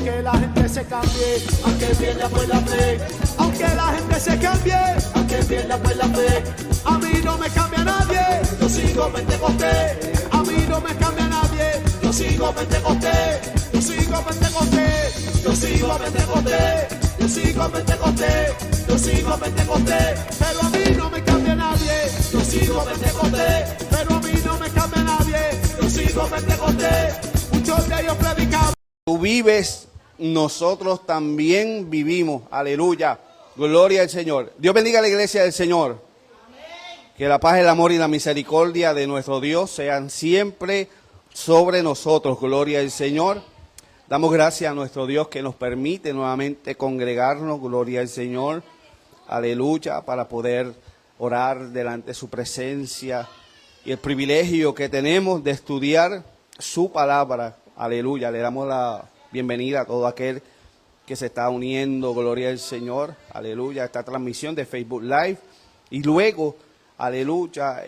aunque la gente se cambie, aunque pierda pues la fe, aunque la gente se cambie, aunque pierda pues la fe, a mí no me cambia nadie, yo sigo Pentecostés, a mí no me cambia nadie, yo sigo Pentecostés, yo sigo Pentecostés, yo sigo Pentecostés, yo sigo Pentecostés, yo sigo Pentecostés, pero a mí no me cambia nadie, yo sigo Pentecostés, pero a mí no me cambia nadie, yo sigo Pentecostés, muchos de ellos predicaban. Tú vives, nosotros también vivimos, aleluya, gloria al Señor. Dios bendiga a la iglesia del Señor. Que la paz, el amor y la misericordia de nuestro Dios sean siempre sobre nosotros, gloria al Señor. Damos gracias a nuestro Dios que nos permite nuevamente congregarnos, gloria al Señor, aleluya, para poder orar delante de su presencia y el privilegio que tenemos de estudiar su palabra, aleluya. Le damos la bienvenida a todo aquel que se está uniendo, gloria al Señor, aleluya, a esta transmisión de Facebook Live y luego, aleluya,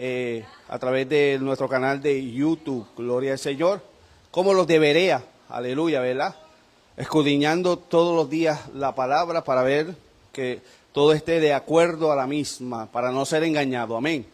a través de nuestro canal de YouTube, gloria al Señor, como los de Berea, aleluya, ¿verdad? Escudriñando todos los días la palabra para ver que todo esté de acuerdo a la misma, para no ser engañado, amén.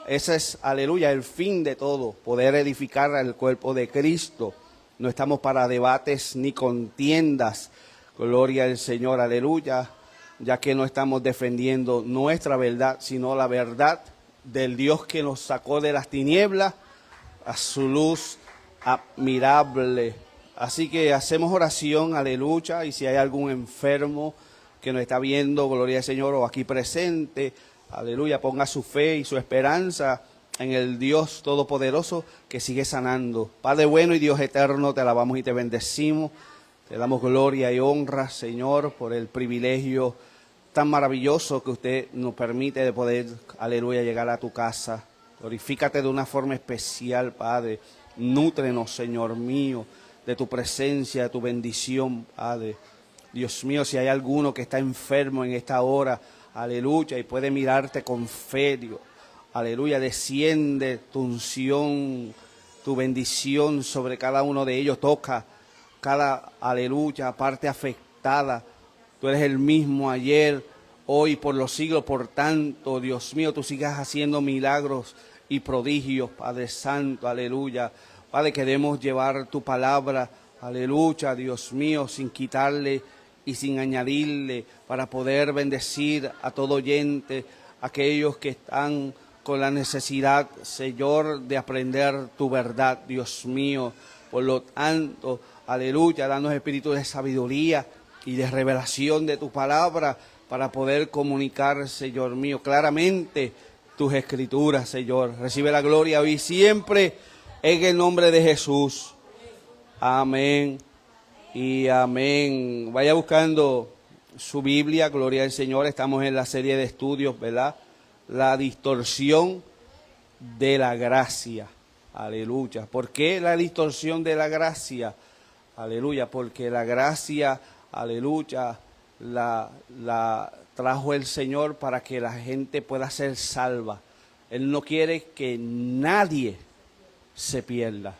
Ese es, aleluya, el fin de todo, poder edificar al cuerpo de Cristo. No estamos para debates ni contiendas, gloria al Señor, aleluya, ya que no estamos defendiendo nuestra verdad, sino la verdad del Dios que nos sacó de las tinieblas a su luz admirable. Así que hacemos oración, aleluya, y si hay algún enfermo que nos está viendo, gloria al Señor, o aquí presente, aleluya, ponga su fe y su esperanza en el Dios Todopoderoso que sigue sanando. Padre bueno y Dios eterno, te alabamos y te bendecimos. Te damos gloria y honra, Señor, por el privilegio tan maravilloso que usted nos permite de poder, aleluya, llegar a tu casa. Glorifícate de una forma especial, Padre. Nútrenos, Señor mío, de tu presencia, de tu bendición, Padre. Dios mío, si hay alguno que está enfermo en esta hora, aleluya, y puede mirarte con fe, Dios, aleluya, desciende tu unción, tu bendición sobre cada uno de ellos, toca cada, aleluya, parte afectada. Tú eres el mismo ayer, hoy, por los siglos, por tanto, Dios mío, tú sigas haciendo milagros y prodigios, Padre Santo, aleluya. Padre, queremos llevar tu palabra, aleluya, Dios mío, sin quitarle y sin añadirle, para poder bendecir a todo oyente, aquellos que están con la necesidad, Señor, de aprender tu verdad, Dios mío. Por lo tanto, aleluya, danos espíritu de sabiduría y de revelación de tu palabra para poder comunicar, Señor mío, claramente tus escrituras, Señor. Recibe la gloria hoy y siempre en el nombre de Jesús. Amén y amén. Vaya buscando su Biblia, gloria al Señor. Estamos en la serie de estudios, ¿verdad? La distorsión de la gracia. Aleluya. ¿Por qué la distorsión de la gracia? Aleluya, porque la gracia, aleluya, la trajo el Señor para que la gente pueda ser salva. Él no quiere que nadie se pierda.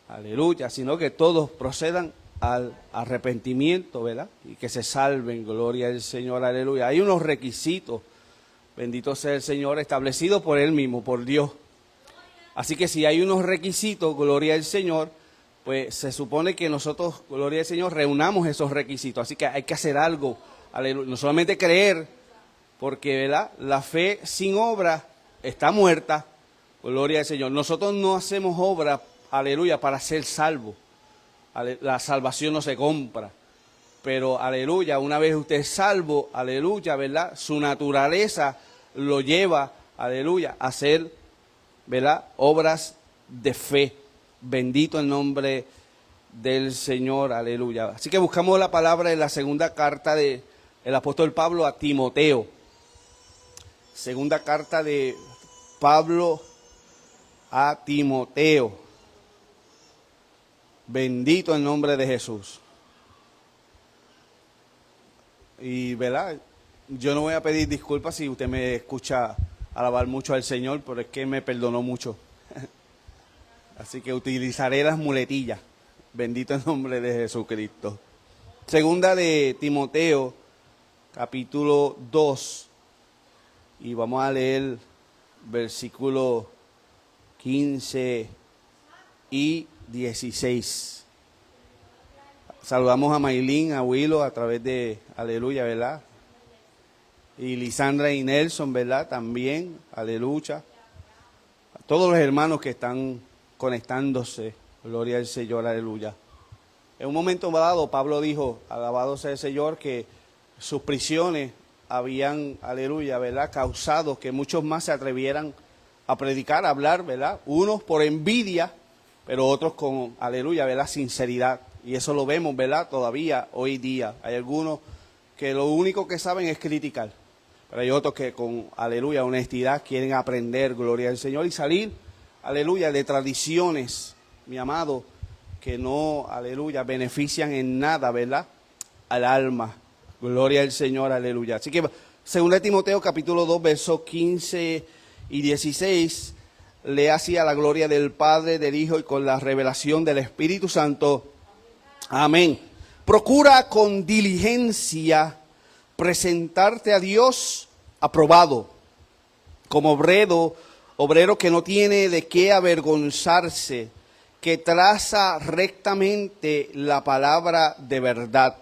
Aleluya, sino que todos procedan al arrepentimiento, ¿verdad? Y que se salven, gloria al Señor, aleluya. Hay unos requisitos, bendito sea el Señor, establecidos por Él mismo, por Dios. Así que si hay unos requisitos, gloria al Señor, pues se supone que nosotros, gloria al Señor, reunamos esos requisitos. Así que hay que hacer algo, aleluya. No solamente creer, porque, ¿verdad?, la fe sin obra está muerta, gloria al Señor. Nosotros no hacemos obra, aleluya, para ser salvos. La salvación no se compra. Pero, aleluya, una vez usted es salvo, aleluya, ¿verdad?, su naturaleza lo lleva, aleluya, a hacer, ¿verdad?, obras de fe. Bendito el nombre del Señor, aleluya. Así que buscamos la palabra en la segunda carta del apóstol Pablo a Timoteo. Segunda carta de Pablo a Timoteo. Bendito el nombre de Jesús. Y, ¿verdad?, yo no voy a pedir disculpas si usted me escucha alabar mucho al Señor, pero es que me perdonó mucho. Así que utilizaré las muletillas. Bendito el nombre de Jesucristo. Segunda de Timoteo, capítulo 2, y vamos a leer versículo 15 y 16. Saludamos a Maylin, a Willow a través de Aleluya, ¿verdad? Y Lisandra y Nelson, ¿verdad? También, Aleluya. A todos los hermanos que están conectándose, gloria al Señor, Aleluya. En un momento dado, Pablo dijo, alabado sea el Señor, que sus prisiones habían, aleluya, ¿verdad?, causado que muchos más se atrevieran a predicar, a hablar, ¿verdad? Unos por envidia, pero otros con, aleluya, ¿verdad?, sinceridad. Y eso lo vemos, ¿verdad?, todavía hoy día. Hay algunos que lo único que saben es criticar, pero hay otros que con, aleluya, honestidad quieren aprender, gloria al Señor, y salir, aleluya, de tradiciones, mi amado, que no, aleluya, benefician en nada, ¿verdad?, al alma. Gloria al Señor, aleluya. Así que, 2 Timoteo, capítulo 2, versos 15 y 16, lee así: a la gloria del Padre, del Hijo y con la revelación del Espíritu Santo. Amén. Procura con diligencia presentarte a Dios aprobado, como obrero que no tiene de qué avergonzarse, que traza rectamente la palabra de verdad,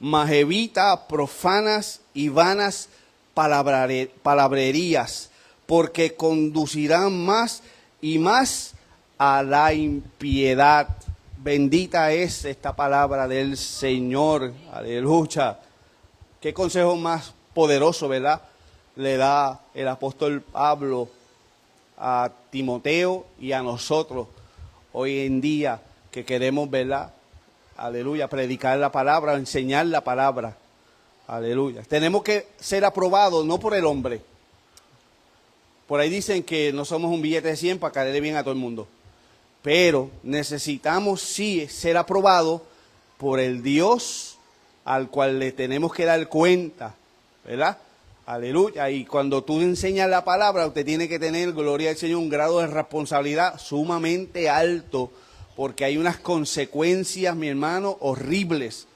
mas evita profanas y vanas palabrerías, porque conducirán más y más a la impiedad. Bendita es esta palabra del Señor, aleluya. Qué consejo más poderoso, ¿verdad?, le da el apóstol Pablo a Timoteo y a nosotros hoy en día que queremos, ¿verdad?, aleluya, predicar la palabra, enseñar la palabra, aleluya. Tenemos que ser aprobados no por el hombre. Por ahí dicen que no somos un billete de 100 para caerle bien a todo el mundo, pero necesitamos sí ser aprobados por el Dios al cual le tenemos que dar cuenta, ¿verdad? Aleluya. Y cuando tú enseñas la palabra, usted tiene que tener, gloria al Señor, un grado de responsabilidad sumamente alto, porque hay unas consecuencias, mi hermano, horribles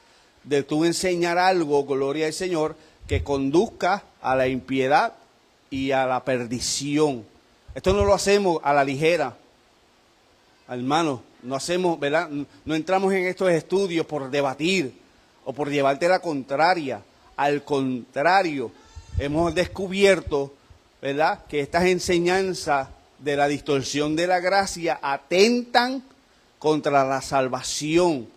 de tú enseñar algo, gloria al Señor, que conduzca a la impiedad y a la perdición. Esto no lo hacemos a la ligera, hermano, no hacemos, ¿verdad? No entramos en estos estudios por debatir o por llevarte la contraria. Al contrario, hemos descubierto, ¿verdad?, que estas enseñanzas de la distorsión de la gracia atentan contra la salvación,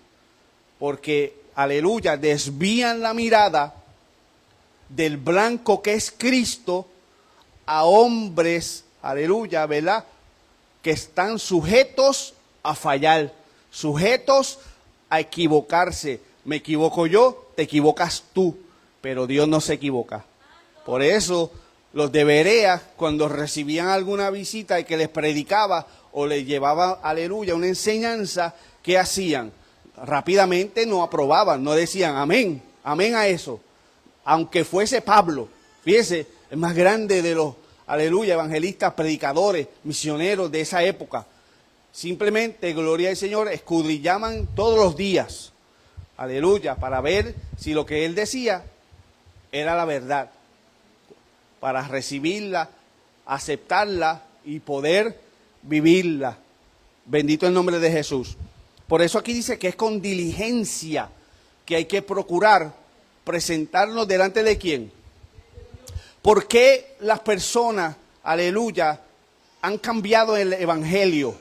porque, aleluya, desvían la mirada del blanco que es Cristo a hombres, aleluya, ¿verdad?, que están sujetos a fallar, sujetos a equivocarse. Me equivoco yo, te equivocas tú, pero Dios no se equivoca. Por eso los de Berea, cuando recibían alguna visita y que les predicaba o les llevaba, aleluya, una enseñanza, ¿qué hacían? Rápidamente no aprobaban, no decían amén, amén a eso. Aunque fuese Pablo, fíjese, el más grande de los, aleluya, evangelistas, predicadores, misioneros de esa época. Simplemente, gloria al Señor, escudrillaban todos los días, aleluya, para ver si lo que él decía era la verdad, para recibirla, aceptarla y poder vivirla. Bendito el nombre de Jesús. Por eso aquí dice que es con diligencia que hay que procurar presentarnos delante de ¿quién? ¿Por qué las personas, aleluya, han cambiado el evangelio?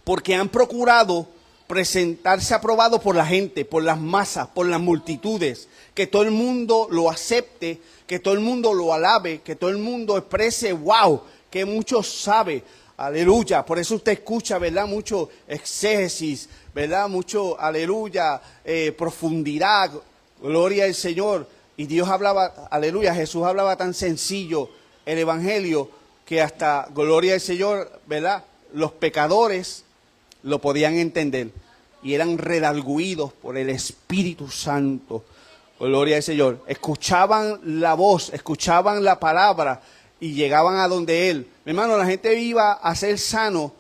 Porque han procurado presentarse aprobado por la gente, por las masas, por las multitudes, que todo el mundo lo acepte, que todo el mundo lo alabe, que todo el mundo exprese, wow, que mucho sabe, aleluya. Por eso usted escucha, ¿verdad?, mucho exégesis, ¿verdad?, mucho, aleluya, profundidad, gloria al Señor. Y Dios hablaba, aleluya, Jesús hablaba tan sencillo el evangelio que hasta, gloria al Señor, ¿verdad?, los pecadores lo podían entender y eran redargüidos por el Espíritu Santo. Gloria al Señor. Escuchaban la voz, escuchaban la palabra y llegaban a donde Él. Mi hermano, la gente iba a ser sano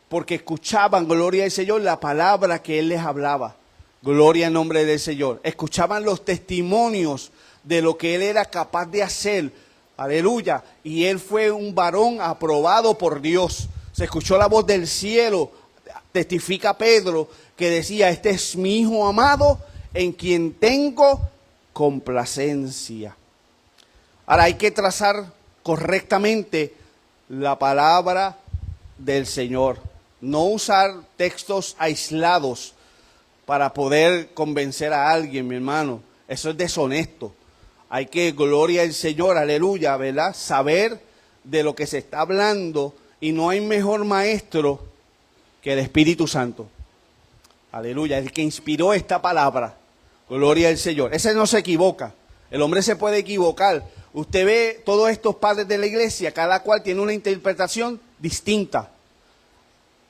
porque escuchaban, gloria al Señor, la palabra que Él les hablaba. Gloria al nombre del Señor. Escuchaban los testimonios de lo que él era capaz de hacer. Aleluya. Y él fue un varón aprobado por Dios. Se escuchó la voz del cielo. Testifica Pedro que decía, este es mi hijo amado en quien tengo complacencia. Ahora hay que trazar correctamente la palabra del Señor. No usar textos aislados para poder convencer a alguien, mi hermano. Eso es deshonesto. Hay que, gloria al Señor, aleluya, ¿verdad? Saber de lo que se está hablando, y no hay mejor maestro que el Espíritu Santo. Aleluya, el que inspiró esta palabra. Gloria al Señor. Ese no se equivoca. El hombre se puede equivocar. Usted ve todos estos padres de la iglesia, cada cual tiene una interpretación distinta.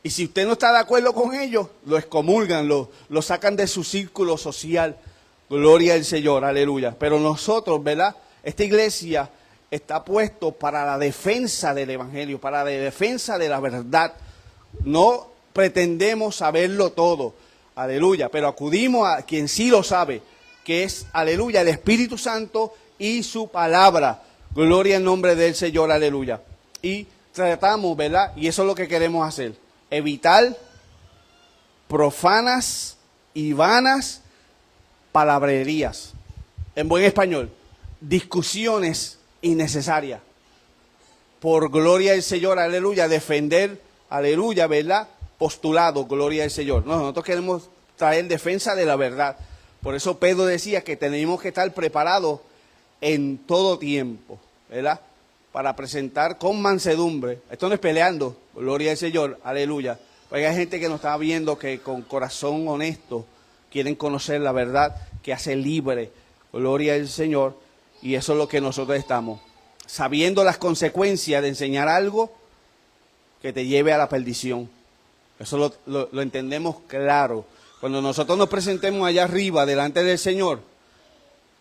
Y si usted no está de acuerdo con ellos, lo excomulgan, lo sacan de su círculo social. Gloria al Señor, aleluya. Pero nosotros, ¿verdad? Esta iglesia está puesto para la defensa del evangelio, para la defensa de la verdad. No pretendemos saberlo todo, aleluya, pero acudimos a quien sí lo sabe, que es, aleluya, el Espíritu Santo y su palabra. Gloria al nombre del Señor, aleluya. Y tratamos, ¿verdad? Y eso es lo que queremos hacer. Evitar profanas y vanas palabrerías. En buen español, discusiones innecesarias. Por gloria del Señor, aleluya, defender, aleluya, ¿verdad? Postulado, gloria al Señor. No, nosotros queremos traer defensa de la verdad. Por eso Pedro decía que tenemos que estar preparados en todo tiempo, ¿verdad? Para presentar con mansedumbre. Esto no es peleando, gloria al Señor, aleluya. Porque hay gente que nos está viendo que con corazón honesto quieren conocer la verdad que hace libre, gloria al Señor. Y eso es lo que nosotros estamos. Sabiendo las consecuencias de enseñar algo que te lleve a la perdición. Eso lo entendemos claro. Cuando nosotros nos presentemos allá arriba delante del Señor,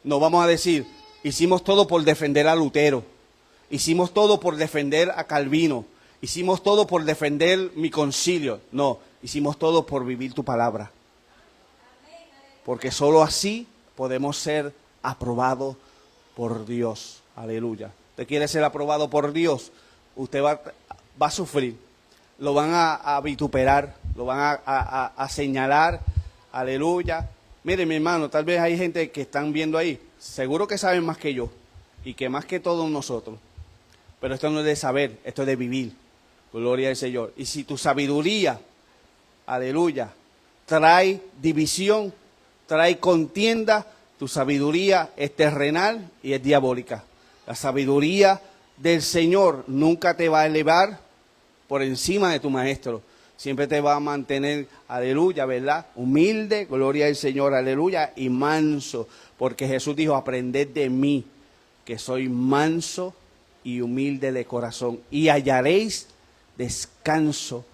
nos vamos a decir, hicimos todo por defender a Lutero, hicimos todo por defender a Calvino, hicimos todo por defender mi concilio. No, hicimos todo por vivir tu palabra. Porque solo así podemos ser aprobados por Dios. Aleluya. Usted quiere ser aprobado por Dios, usted va a sufrir. Lo van a vituperar, lo van a señalar. Aleluya. Mire, mi hermano, tal vez hay gente que están viendo ahí, seguro que saben más que yo y que más que todos nosotros. Pero esto no es de saber, esto es de vivir. Gloria al Señor. Y si tu sabiduría, aleluya, trae división, trae contienda, tu sabiduría es terrenal y es diabólica. La sabiduría del Señor nunca te va a elevar por encima de tu maestro. Siempre te va a mantener, aleluya, ¿verdad? Humilde, gloria al Señor, aleluya, y manso. Porque Jesús dijo, aprended de mí, que soy manso y humilde de corazón, y hallaréis descanso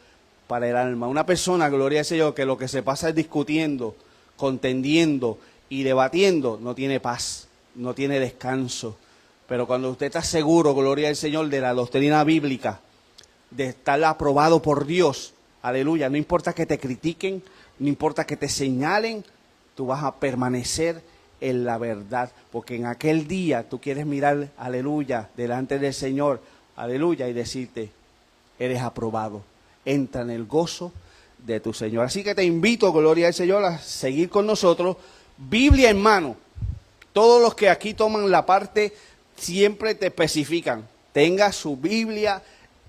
para el alma. Una persona, gloria al Señor, que lo que se pasa es discutiendo, contendiendo y debatiendo, no tiene paz, no tiene descanso. Pero cuando usted está seguro, gloria al Señor, de la doctrina bíblica, de estar aprobado por Dios, aleluya, no importa que te critiquen, no importa que te señalen, tú vas a permanecer en la verdad, porque en aquel día tú quieres mirar, aleluya, delante del Señor, aleluya, y decirte, eres aprobado, entra en el gozo de tu Señor. Así que te invito, gloria al Señor, a seguir con nosotros, Biblia en mano. Todos los que aquí toman la parte siempre te especifican, tenga su Biblia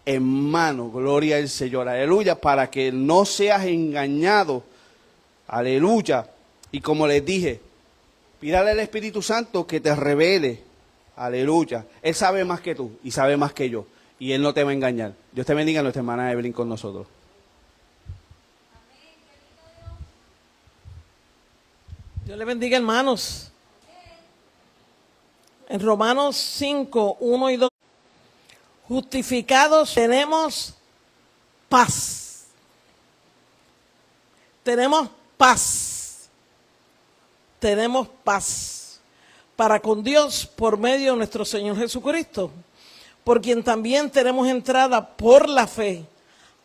en mano, gloria al Señor, aleluya, para que no seas engañado, aleluya. Y como les dije, pídale al Espíritu Santo que te revele, aleluya. Él sabe más que tú y sabe más que yo, y Él no te va a engañar. Dios te bendiga, nuestra hermana Evelyn con nosotros. Dios le bendiga, hermanos. En Romanos 5, 1 y 2. Justificados tenemos paz. Tenemos paz. Tenemos paz para con Dios por medio de nuestro Señor Jesucristo, por quien también tenemos entrada por la fe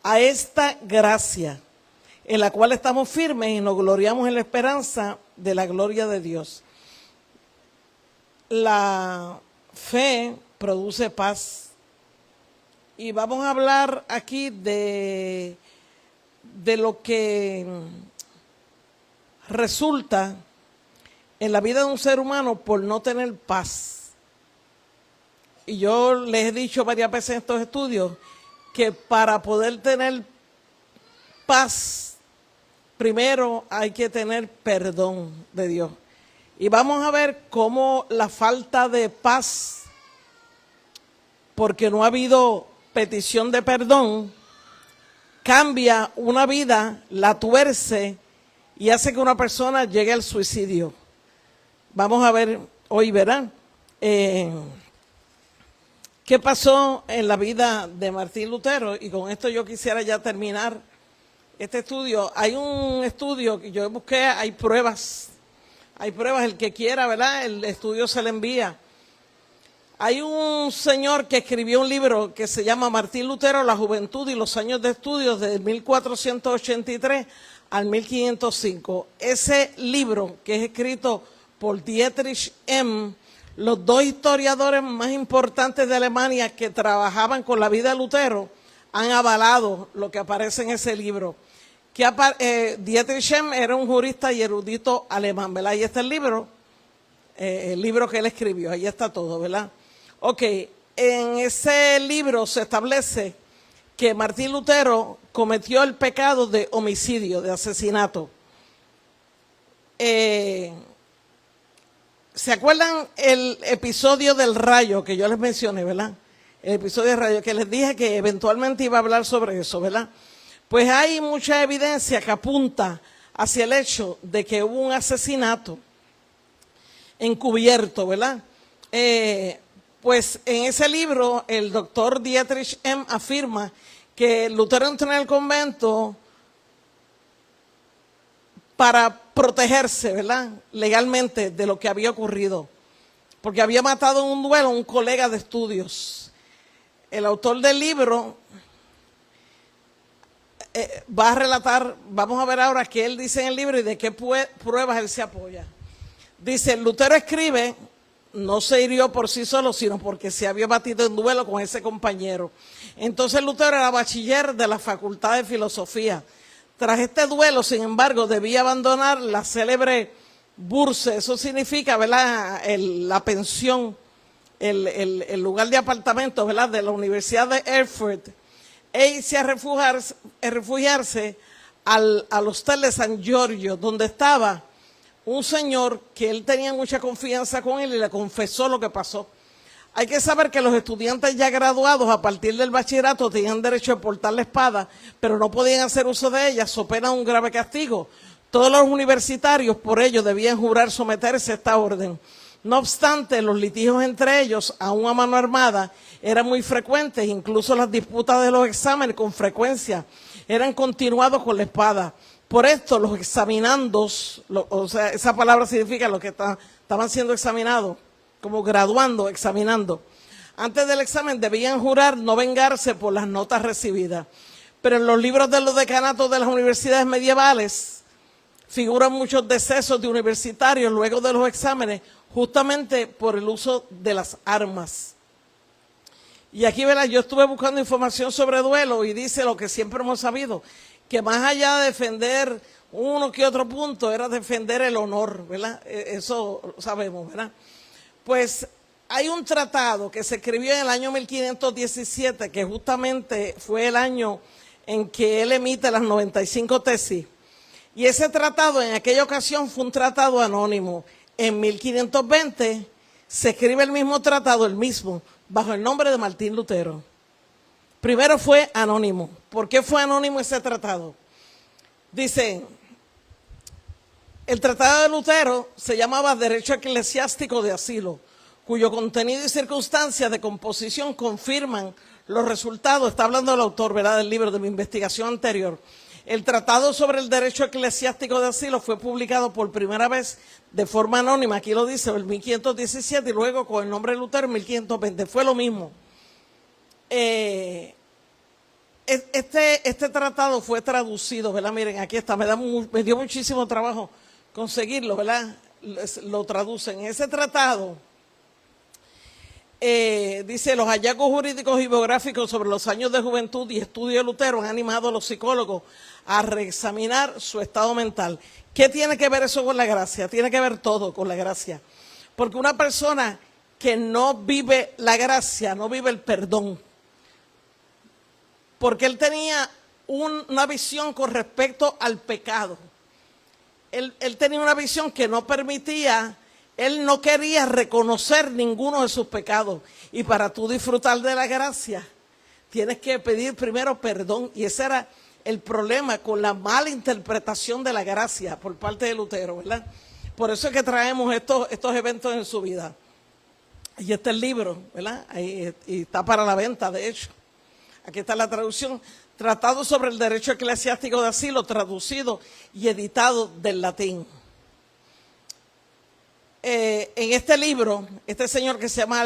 a esta gracia en la cual estamos firmes y nos gloriamos en la esperanza de la gloria de Dios. La fe produce paz. Y vamos a hablar aquí de lo que resulta en la vida de un ser humano por no tener paz. Y yo les he dicho varias veces en estos estudios que para poder tener paz, primero hay que tener perdón de Dios. Y vamos a ver cómo la falta de paz, porque no ha habido petición de perdón, cambia una vida, la tuerce y hace que una persona llegue al suicidio. Vamos a ver hoy, verán, qué pasó en la vida de Martín Lutero. Y con esto yo quisiera ya terminar este estudio. Hay un estudio que yo busqué, hay pruebas, el que quiera, ¿verdad? El estudio se le envía. Hay un señor que escribió un libro que se llama Martín Lutero, la juventud y los años de estudios de 1483 al 1505. Ese libro, que es escrito por Dietrich M., los dos historiadores más importantes de Alemania que trabajaban con la vida de Lutero, han avalado lo que aparece en ese libro. Dietrich M. era un jurista y erudito alemán, ¿verdad? Ahí está el libro que él escribió, ahí está todo, ¿verdad? Ok, en ese libro se establece que Martín Lutero cometió el pecado de homicidio, de asesinato. ¿Se acuerdan el episodio del rayo que yo les mencioné, verdad? El episodio del rayo, que les dije que eventualmente iba a hablar sobre eso, ¿verdad? Pues hay mucha evidencia que apunta hacia el hecho de que hubo un asesinato encubierto, ¿verdad? Pues en ese libro el doctor Dietrich M. afirma que Lutero entró en el convento para protegerse, ¿verdad? Legalmente de lo que había ocurrido, porque había matado en un duelo a un colega de estudios. El autor del libro va a relatar, vamos a ver ahora qué él dice en el libro y de qué pruebas él se apoya. Dice, Lutero escribe, no se hirió por sí solo, sino porque se había batido en duelo con ese compañero. Entonces Lutero era bachiller de la Facultad de Filosofía. Tras este duelo, sin embargo, debía abandonar la célebre Bursche, eso significa, ¿verdad?, la pensión, el lugar de apartamento, ¿verdad?, de la Universidad de Erfurt, e irse a refugiarse al hostel de San Giorgio, donde estaba un señor que él tenía mucha confianza con él y le confesó lo que pasó. Hay que saber que los estudiantes ya graduados a partir del bachillerato tenían derecho a portar la espada, pero no podían hacer uso de ella, so pena un grave castigo. Todos los universitarios por ello debían jurar someterse a esta orden. No obstante, los litigios entre ellos, aún a mano armada, eran muy frecuentes, incluso las disputas de los exámenes con frecuencia eran continuados con la espada. Por esto los examinandos, o sea, esa palabra significa los que estaban siendo examinados, como graduando, examinando. Antes del examen debían jurar no vengarse por las notas recibidas. Pero en los libros de los decanatos de las universidades medievales figuran muchos decesos de universitarios luego de los exámenes, justamente por el uso de las armas. Y aquí, ¿verdad?, yo estuve buscando información sobre duelo y dice lo que siempre hemos sabido, que más allá de defender uno que otro punto, era defender el honor, ¿verdad? Eso sabemos, ¿verdad? Pues hay un tratado que se escribió en el año 1517, que justamente fue el año en que él emite las 95 tesis. Y ese tratado en aquella ocasión fue un tratado anónimo. En 1520 se escribe el mismo tratado, el mismo, bajo el nombre de Martín Lutero. Primero fue anónimo. ¿Por qué fue anónimo ese tratado? Dice, el tratado de Lutero se llamaba Derecho Eclesiástico de Asilo, cuyo contenido y circunstancias de composición confirman los resultados. Está hablando el autor, ¿verdad?, del libro, de mi investigación anterior. El tratado sobre el derecho eclesiástico de asilo fue publicado por primera vez de forma anónima, aquí lo dice, en 1517, y luego con el nombre de Lutero en 1520. Fue lo mismo. Este tratado fue traducido, ¿verdad? Miren, aquí está, me dio muchísimo trabajo conseguirlo, ¿verdad? Lo traducen. Ese tratado dice: los hallazgos jurídicos y biográficos sobre los años de juventud y estudio de Lutero han animado a los psicólogos a reexaminar su estado mental. ¿Qué tiene que ver eso con la gracia? Tiene que ver todo con la gracia. Porque una persona que no vive la gracia, no vive el perdón, porque él tenía una visión con respecto al pecado. Él tenía una visión que no permitía, él no quería reconocer ninguno de sus pecados. Y para tú disfrutar de la gracia, tienes que pedir primero perdón. Y ese era el problema con la mala interpretación de la gracia por parte de Lutero, ¿verdad? Por eso es que traemos estos eventos en su vida. Y este es el libro, ¿verdad? Ahí, y está para la venta, de hecho. Aquí está la traducción: Tratado sobre el derecho eclesiástico de asilo, traducido y editado del latín. En este libro, este señor que se llama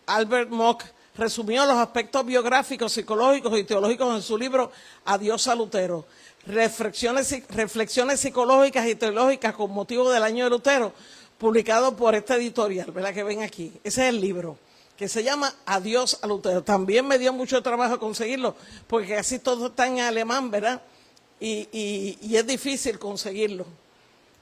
Albert Mock resumió los aspectos biográficos, psicológicos y teológicos en su libro Adiós a Lutero. Reflexiones psicológicas y teológicas con motivo del año de Lutero, publicado por esta editorial, ¿verdad? Que ven aquí. Ese es el libro, que se llama Adiós a Lutero. También me dio mucho trabajo conseguirlo, porque casi todo está en alemán, ¿verdad? Y es difícil conseguirlo.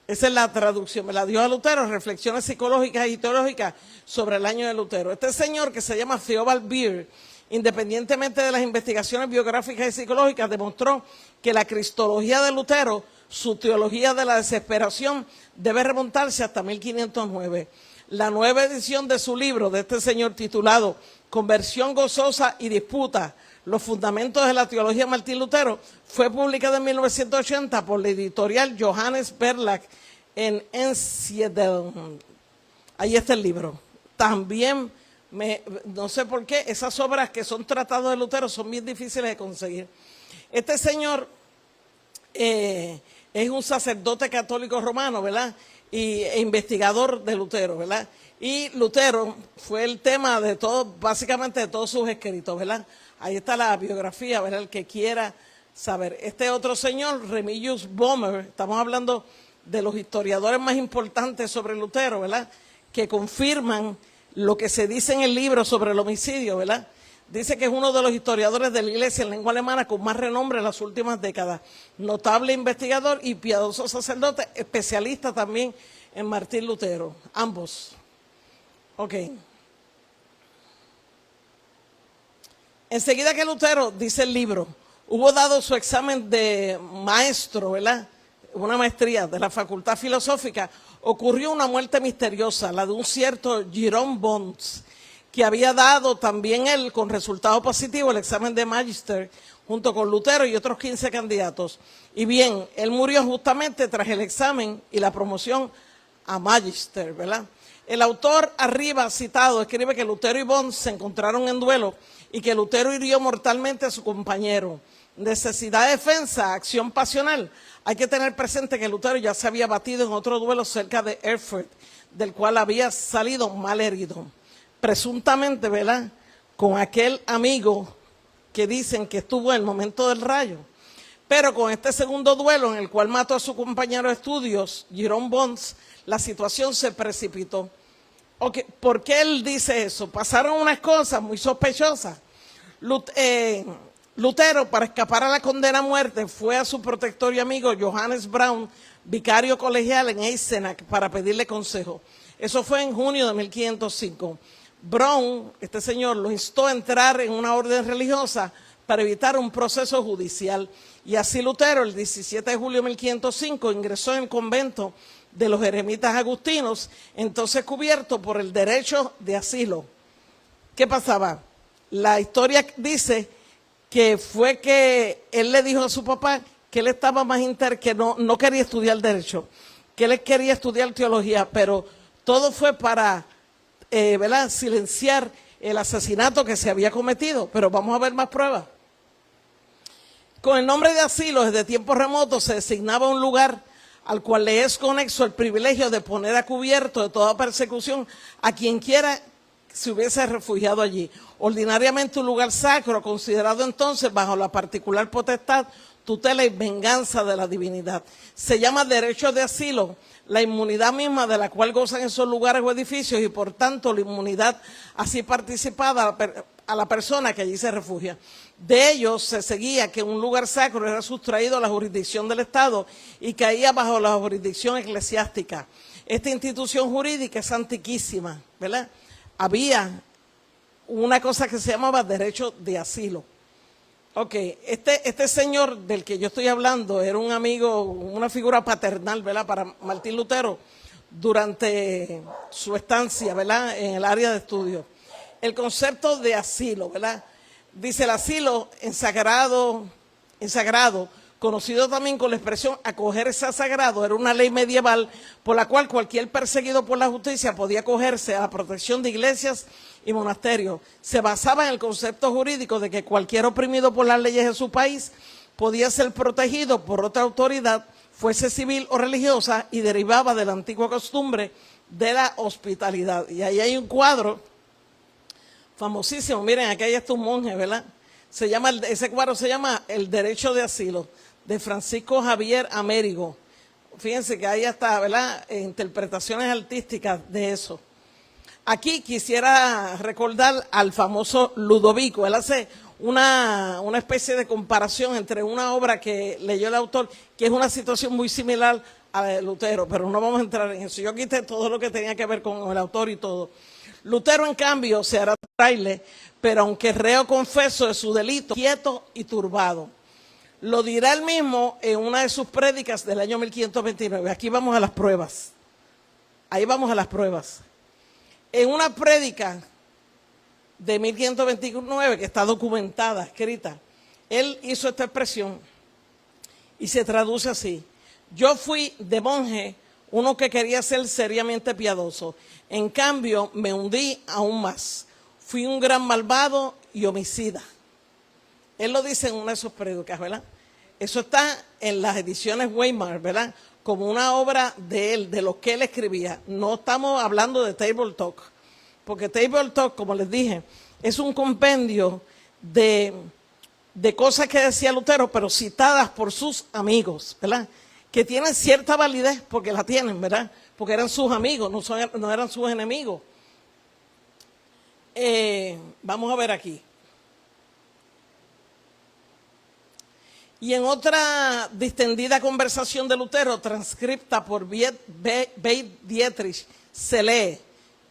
Esa es la traducción, ¿verdad? Adiós a Lutero, reflexiones psicológicas y teológicas sobre el año de Lutero. Este señor, que se llama Theobald Beer, independientemente de las investigaciones biográficas y psicológicas, demostró que la cristología de Lutero, su teología de la desesperación, debe remontarse hasta 1509. La nueva edición de su libro, de este señor, titulado Conversión gozosa y disputa, los fundamentos de la teología de Martín Lutero, fue publicada en 1980 por la editorial Johannes Verlag en Enschede. Ahí está el libro. También, no sé por qué, esas obras que son tratados de Lutero son bien difíciles de conseguir. Este señor es un sacerdote católico romano, ¿verdad? E investigador de Lutero, ¿verdad? Y Lutero fue el tema de todo, básicamente de todos sus escritos, ¿verdad? Ahí está la biografía, ¿verdad? El que quiera saber. Este otro señor, Remigius Bohmer, estamos hablando de los historiadores más importantes sobre Lutero, ¿verdad? Que confirman lo que se dice en el libro sobre el homicidio, ¿verdad? Dice que es uno de los historiadores de la iglesia en lengua alemana con más renombre en las últimas décadas. Notable investigador y piadoso sacerdote, especialista también en Martín Lutero. Ambos. Ok. Enseguida que Lutero, dice el libro, hubo dado su examen de maestro, ¿verdad? Una maestría de la Facultad Filosófica, ocurrió una muerte misteriosa, la de un cierto Jerome Bonds, que había dado también él con resultado positivo el examen de Magister junto con Lutero y otros 15 candidatos. Y bien, él murió justamente tras el examen y la promoción a Magister, ¿verdad? El autor arriba citado escribe que Lutero y Bonds se encontraron en duelo y que Lutero hirió mortalmente a su compañero. Necesidad de defensa, acción pasional. Hay que tener presente que Lutero ya se había batido en otro duelo cerca de Erfurt, del cual había salido mal herido. Presuntamente, ¿verdad? Con aquel amigo que dicen que estuvo en el momento del rayo. Pero con este segundo duelo, en el cual mató a su compañero de estudios, Jerome Bonds, la situación se precipitó. Okay, ¿por qué él dice eso? Pasaron unas cosas muy sospechosas. Lutero, para escapar a la condena a muerte, fue a su protector y amigo Johannes Braun, vicario colegial en Eisenach, para pedirle consejo. Eso fue en junio de 1505. Braun, este señor, lo instó a entrar en una orden religiosa para evitar un proceso judicial. Y así Lutero, el 17 de julio de 1505, ingresó en el convento de los eremitas agustinos, entonces cubierto por el derecho de asilo. ¿Qué pasaba? La historia dice que fue que él le dijo a su papá que él estaba más que no quería estudiar derecho, que él quería estudiar teología, pero todo fue para ¿verdad? Silenciar el asesinato que se había cometido. Pero vamos a ver más pruebas. Con el nombre de asilo, desde tiempos remotos se designaba un lugar al cual le es conexo el privilegio de poner a cubierto de toda persecución a quien quiera se hubiese refugiado allí. Ordinariamente un lugar sacro, considerado entonces bajo la particular potestad, tutela y venganza de la divinidad. Se llama derecho de asilo, la inmunidad misma de la cual gozan esos lugares o edificios y por tanto la inmunidad así participada a la persona que allí se refugia. De ellos se seguía que un lugar sacro era sustraído a la jurisdicción del Estado y caía bajo la jurisdicción eclesiástica. Esta institución jurídica es antiquísima, ¿verdad? Había una cosa que se llamaba derecho de asilo. Ok, este señor del que yo estoy hablando era un amigo, una figura paternal, ¿verdad? Para Martín Lutero durante su estancia, ¿verdad? En el área de estudio. El concepto de asilo, ¿verdad? Dice el asilo en sagrado, conocido también con la expresión acogerse a sagrado, era una ley medieval por la cual cualquier perseguido por la justicia podía acogerse a la protección de iglesias y monasterios. Se basaba en el concepto jurídico de que cualquier oprimido por las leyes de su país podía ser protegido por otra autoridad, fuese civil o religiosa, y derivaba de la antigua costumbre de la hospitalidad. Y ahí hay un cuadro famosísimo, miren, aquí hay hasta un monje, ¿verdad? Ese cuadro se llama El Derecho de Asilo, de Francisco Javier Amérigo. Fíjense que hay hasta, ¿verdad?, interpretaciones artísticas de eso. Aquí quisiera recordar al famoso Ludovico. Él hace una especie de comparación entre una obra que leyó el autor, que es una situación muy similar a la de Lutero, pero no vamos a entrar en eso. Yo quité todo lo que tenía que ver con el autor y todo. Lutero, en cambio, se hará fraile, pero aunque reo confeso de su delito, quieto y turbado. Lo dirá él mismo en una de sus prédicas del año 1529. Aquí vamos a las pruebas. Ahí vamos a las pruebas. En una prédica de 1529, que está documentada, escrita, él hizo esta expresión y se traduce así: yo fui de monje uno que quería ser seriamente piadoso, en cambio me hundí aún más, fui un gran malvado y homicida. Él lo dice en una de sus prédicas, ¿verdad? Eso está en las ediciones Weimar, ¿verdad? Como una obra de él, de lo que él escribía. No estamos hablando de Table Talk, porque Table Talk, como les dije, es un compendio de cosas que decía Lutero, pero citadas por sus amigos, ¿verdad? Que tienen cierta validez porque la tienen, ¿verdad? Porque eran sus amigos, no eran sus enemigos. Vamos a ver aquí. Y en otra distendida conversación de Lutero, transcripta por Beit Dietrich, se lee,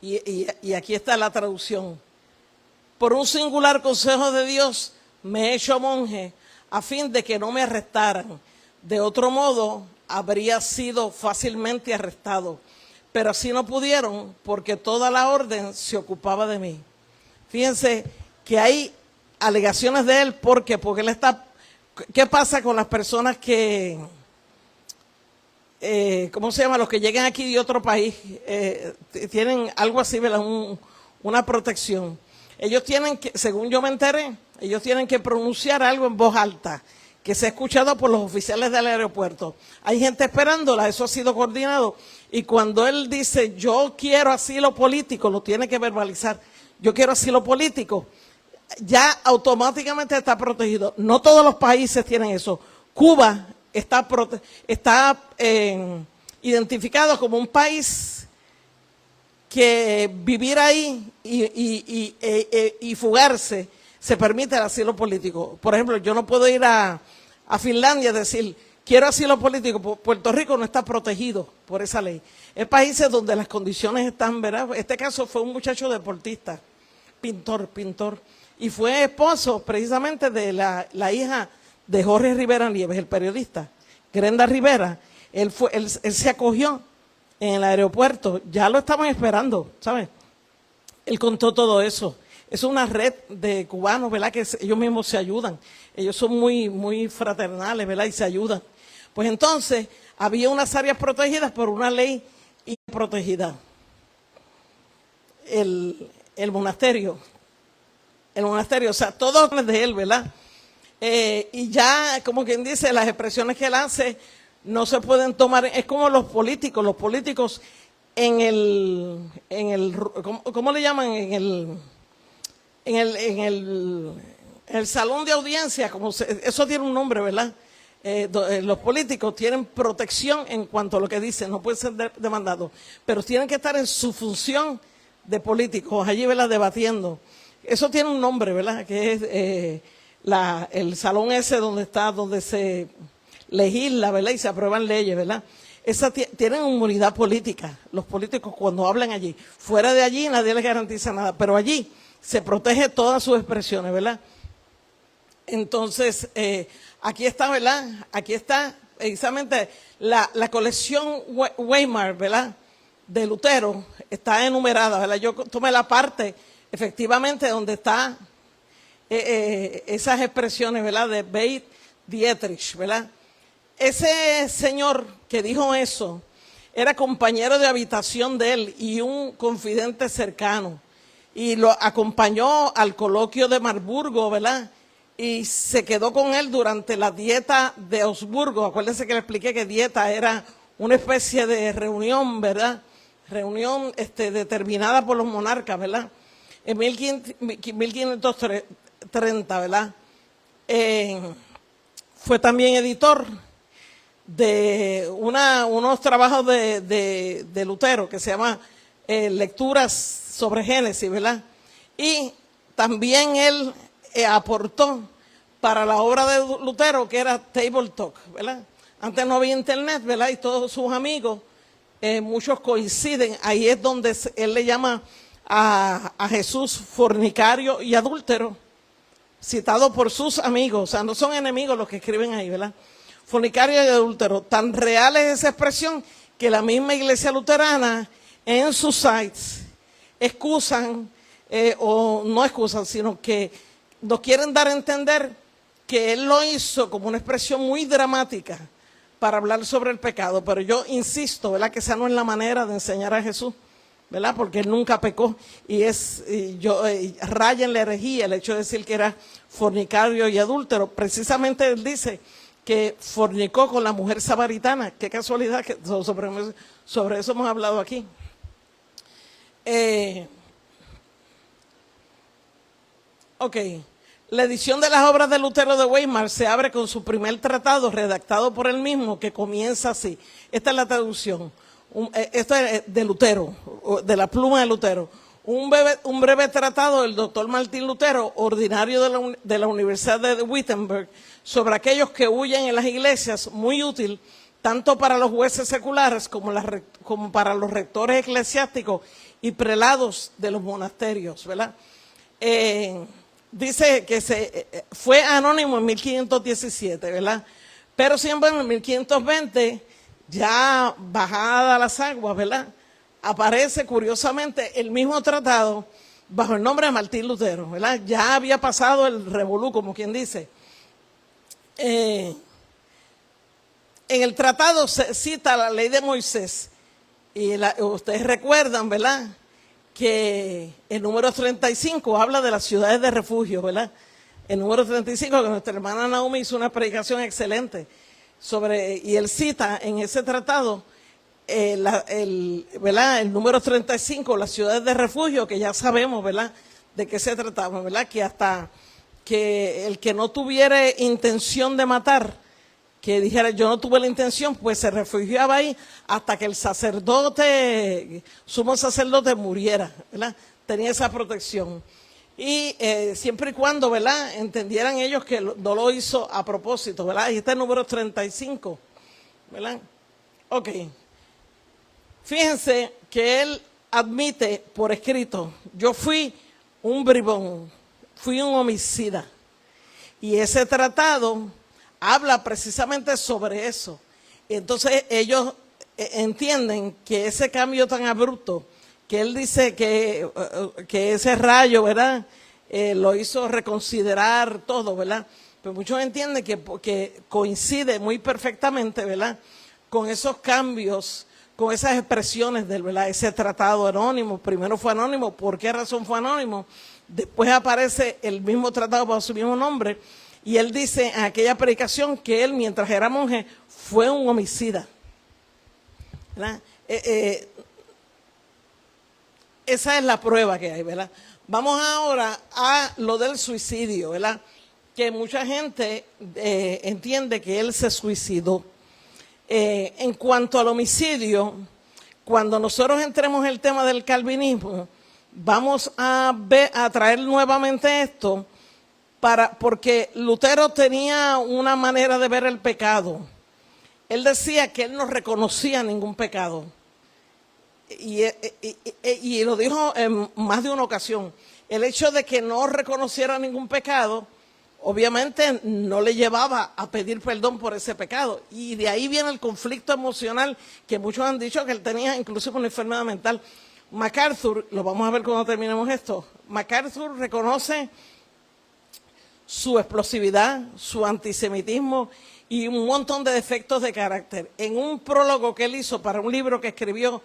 y aquí está la traducción: por un singular consejo de Dios me he hecho monje a fin de que no me arrestaran. De otro modo habría sido fácilmente arrestado, pero así no pudieron porque toda la orden se ocupaba de mí. Fíjense que hay alegaciones de él, porque él está... ¿Qué pasa con las personas que, ¿cómo se llama? Los que llegan aquí de otro país, tienen algo así, ¿verdad? Una protección. Ellos tienen que, según yo me enteré, ellos tienen que pronunciar algo en voz alta, que se ha escuchado por los oficiales del aeropuerto. Hay gente esperándola, eso ha sido coordinado. Y cuando él dice, yo quiero asilo político, lo tiene que verbalizar. Yo quiero asilo político. Ya automáticamente está protegido. No todos los países tienen eso. Cuba está identificado como un país que vivir ahí y fugarse se permite el asilo político. Por ejemplo, yo no puedo ir a Finlandia y decir, quiero asilo político. Puerto Rico no está protegido por esa ley. Hay países donde las condiciones están, ¿verdad? Este caso fue un muchacho deportista, pintor. Y fue esposo precisamente de la hija de Jorge Rivera Nieves, el periodista, Grenda Rivera. Él se acogió en el aeropuerto, ya lo estaban esperando, ¿sabes? Él contó todo eso. Es una red de cubanos, ¿verdad? Que ellos mismos se ayudan. Ellos son muy fraternales, ¿verdad? Y se ayudan. Pues entonces, había unas áreas protegidas por una ley protegida. El monasterio. O sea, todo es de él, ¿verdad? Y ya, como quien dice, las expresiones que él hace no se pueden tomar. Es como los políticos ¿cómo le llaman? En el salón de audiencia, eso tiene un nombre, ¿verdad? Los políticos tienen protección en cuanto a lo que dicen, no pueden ser demandados, pero tienen que estar en su función de políticos, allí, ¿verdad?, debatiendo. Eso tiene un nombre, ¿verdad?, que es el salón ese donde se legisla, ¿verdad?, y se aprueban leyes, ¿verdad? Tienen inmunidad política, los políticos cuando hablan allí. Fuera de allí nadie les garantiza nada, pero allí se protege todas sus expresiones, ¿verdad? Entonces, aquí está, ¿verdad? Aquí está precisamente la colección Weimar, ¿verdad?, de Lutero, está enumerada, ¿verdad? Yo tomé la parte, efectivamente, donde está esas expresiones, ¿verdad?, de Beit Dietrich, ¿verdad? Ese señor que dijo eso era compañero de habitación de él y un confidente cercano. Y lo acompañó al coloquio de Marburgo, ¿verdad? Y se quedó con él durante la dieta de Augsburgo. Acuérdense que le expliqué que dieta era una especie de reunión, ¿verdad? Reunión determinada por los monarcas, ¿verdad? En 1530, ¿verdad? Fue también editor de unos trabajos de Lutero que se llama Lecturas sobre Génesis, ¿verdad? Y también él aportó para la obra de Lutero, que era Table Talk, ¿verdad? Antes no había internet, ¿verdad? Y todos sus amigos, muchos coinciden. Ahí es donde él le llama a Jesús fornicario y adúltero, citado por sus amigos. O sea, no son enemigos los que escriben ahí, ¿verdad? Fornicario y adúltero. Tan real es esa expresión que la misma iglesia luterana en sus sites excusan, o no excusan, sino que nos quieren dar a entender que él lo hizo como una expresión muy dramática para hablar sobre el pecado. Pero yo insisto, ¿verdad?, que esa no es la manera de enseñar a Jesús, ¿verdad? Porque él nunca pecó y raya en la herejía el hecho de decir que era fornicario y adúltero. Precisamente él dice que fornicó con la mujer samaritana. Qué casualidad que sobre eso hemos hablado aquí. La edición de las obras de Lutero de Weimar se abre con su primer tratado redactado por él mismo, que comienza así. Esta es la traducción. Esto es de Lutero, de la pluma de Lutero. Un breve tratado del doctor Martín Lutero, ordinario de la Universidad de Wittenberg, sobre aquellos que huyen en las iglesias, muy útil tanto para los jueces seculares como para los rectores eclesiásticos y prelados de los monasterios, ¿verdad? Dice que fue anónimo en 1517, ¿verdad? Pero siempre en 1520, ya bajada las aguas, ¿verdad?, aparece curiosamente el mismo tratado bajo el nombre de Martín Lutero, ¿verdad? Ya había pasado el revolú, como quien dice. En el tratado se cita la ley de Moisés y ustedes recuerdan, ¿verdad?, que el número 35 habla de las ciudades de refugio, ¿verdad? El número 35, que nuestra hermana Naomi hizo una predicación excelente y él cita en ese tratado ¿verdad?, el número 35, las ciudades de refugio, que ya sabemos, ¿verdad?, de qué se trataba, ¿verdad?, que hasta que el que no tuviera intención de matar, que dijera yo no tuve la intención, pues se refugiaba ahí hasta que el sumo sacerdote muriera, ¿verdad? Tenía esa protección. Y siempre y cuando, ¿verdad?, entendieran ellos que no lo hizo a propósito, ¿verdad? Y este es el número 35, ¿verdad? Ok. Fíjense que él admite por escrito, yo fui un bribón, fui un homicida. Y ese tratado habla precisamente sobre eso. Y entonces ellos entienden que ese cambio tan abrupto, que él dice que ese rayo, ¿verdad?, lo hizo reconsiderar todo, ¿verdad? Pero muchos entienden que coincide muy perfectamente, ¿verdad?, con esos cambios, con esas expresiones del, ¿verdad?, ese tratado anónimo. Primero fue anónimo. ¿Por qué razón fue anónimo? Después aparece el mismo tratado bajo su mismo nombre. Y él dice en aquella predicación que él, mientras era monje, fue un homicida, ¿verdad? esa es la prueba que hay, ¿verdad? Vamos ahora a lo del suicidio, ¿verdad? Que mucha gente entiende que él se suicidó. En cuanto al homicidio, cuando nosotros entremos en el tema del calvinismo, vamos a traer nuevamente esto, porque Lutero tenía una manera de ver el pecado. Él decía que él no reconocía ningún pecado. Y lo dijo en más de una ocasión. El hecho de que no reconociera ningún pecado, obviamente no le llevaba a pedir perdón por ese pecado. Y de ahí viene el conflicto emocional que muchos han dicho que él tenía incluso con una enfermedad mental. MacArthur, lo vamos a ver cuando terminemos esto, MacArthur reconoce su explosividad, su antisemitismo y un montón de defectos de carácter. En un prólogo que él hizo para un libro que escribió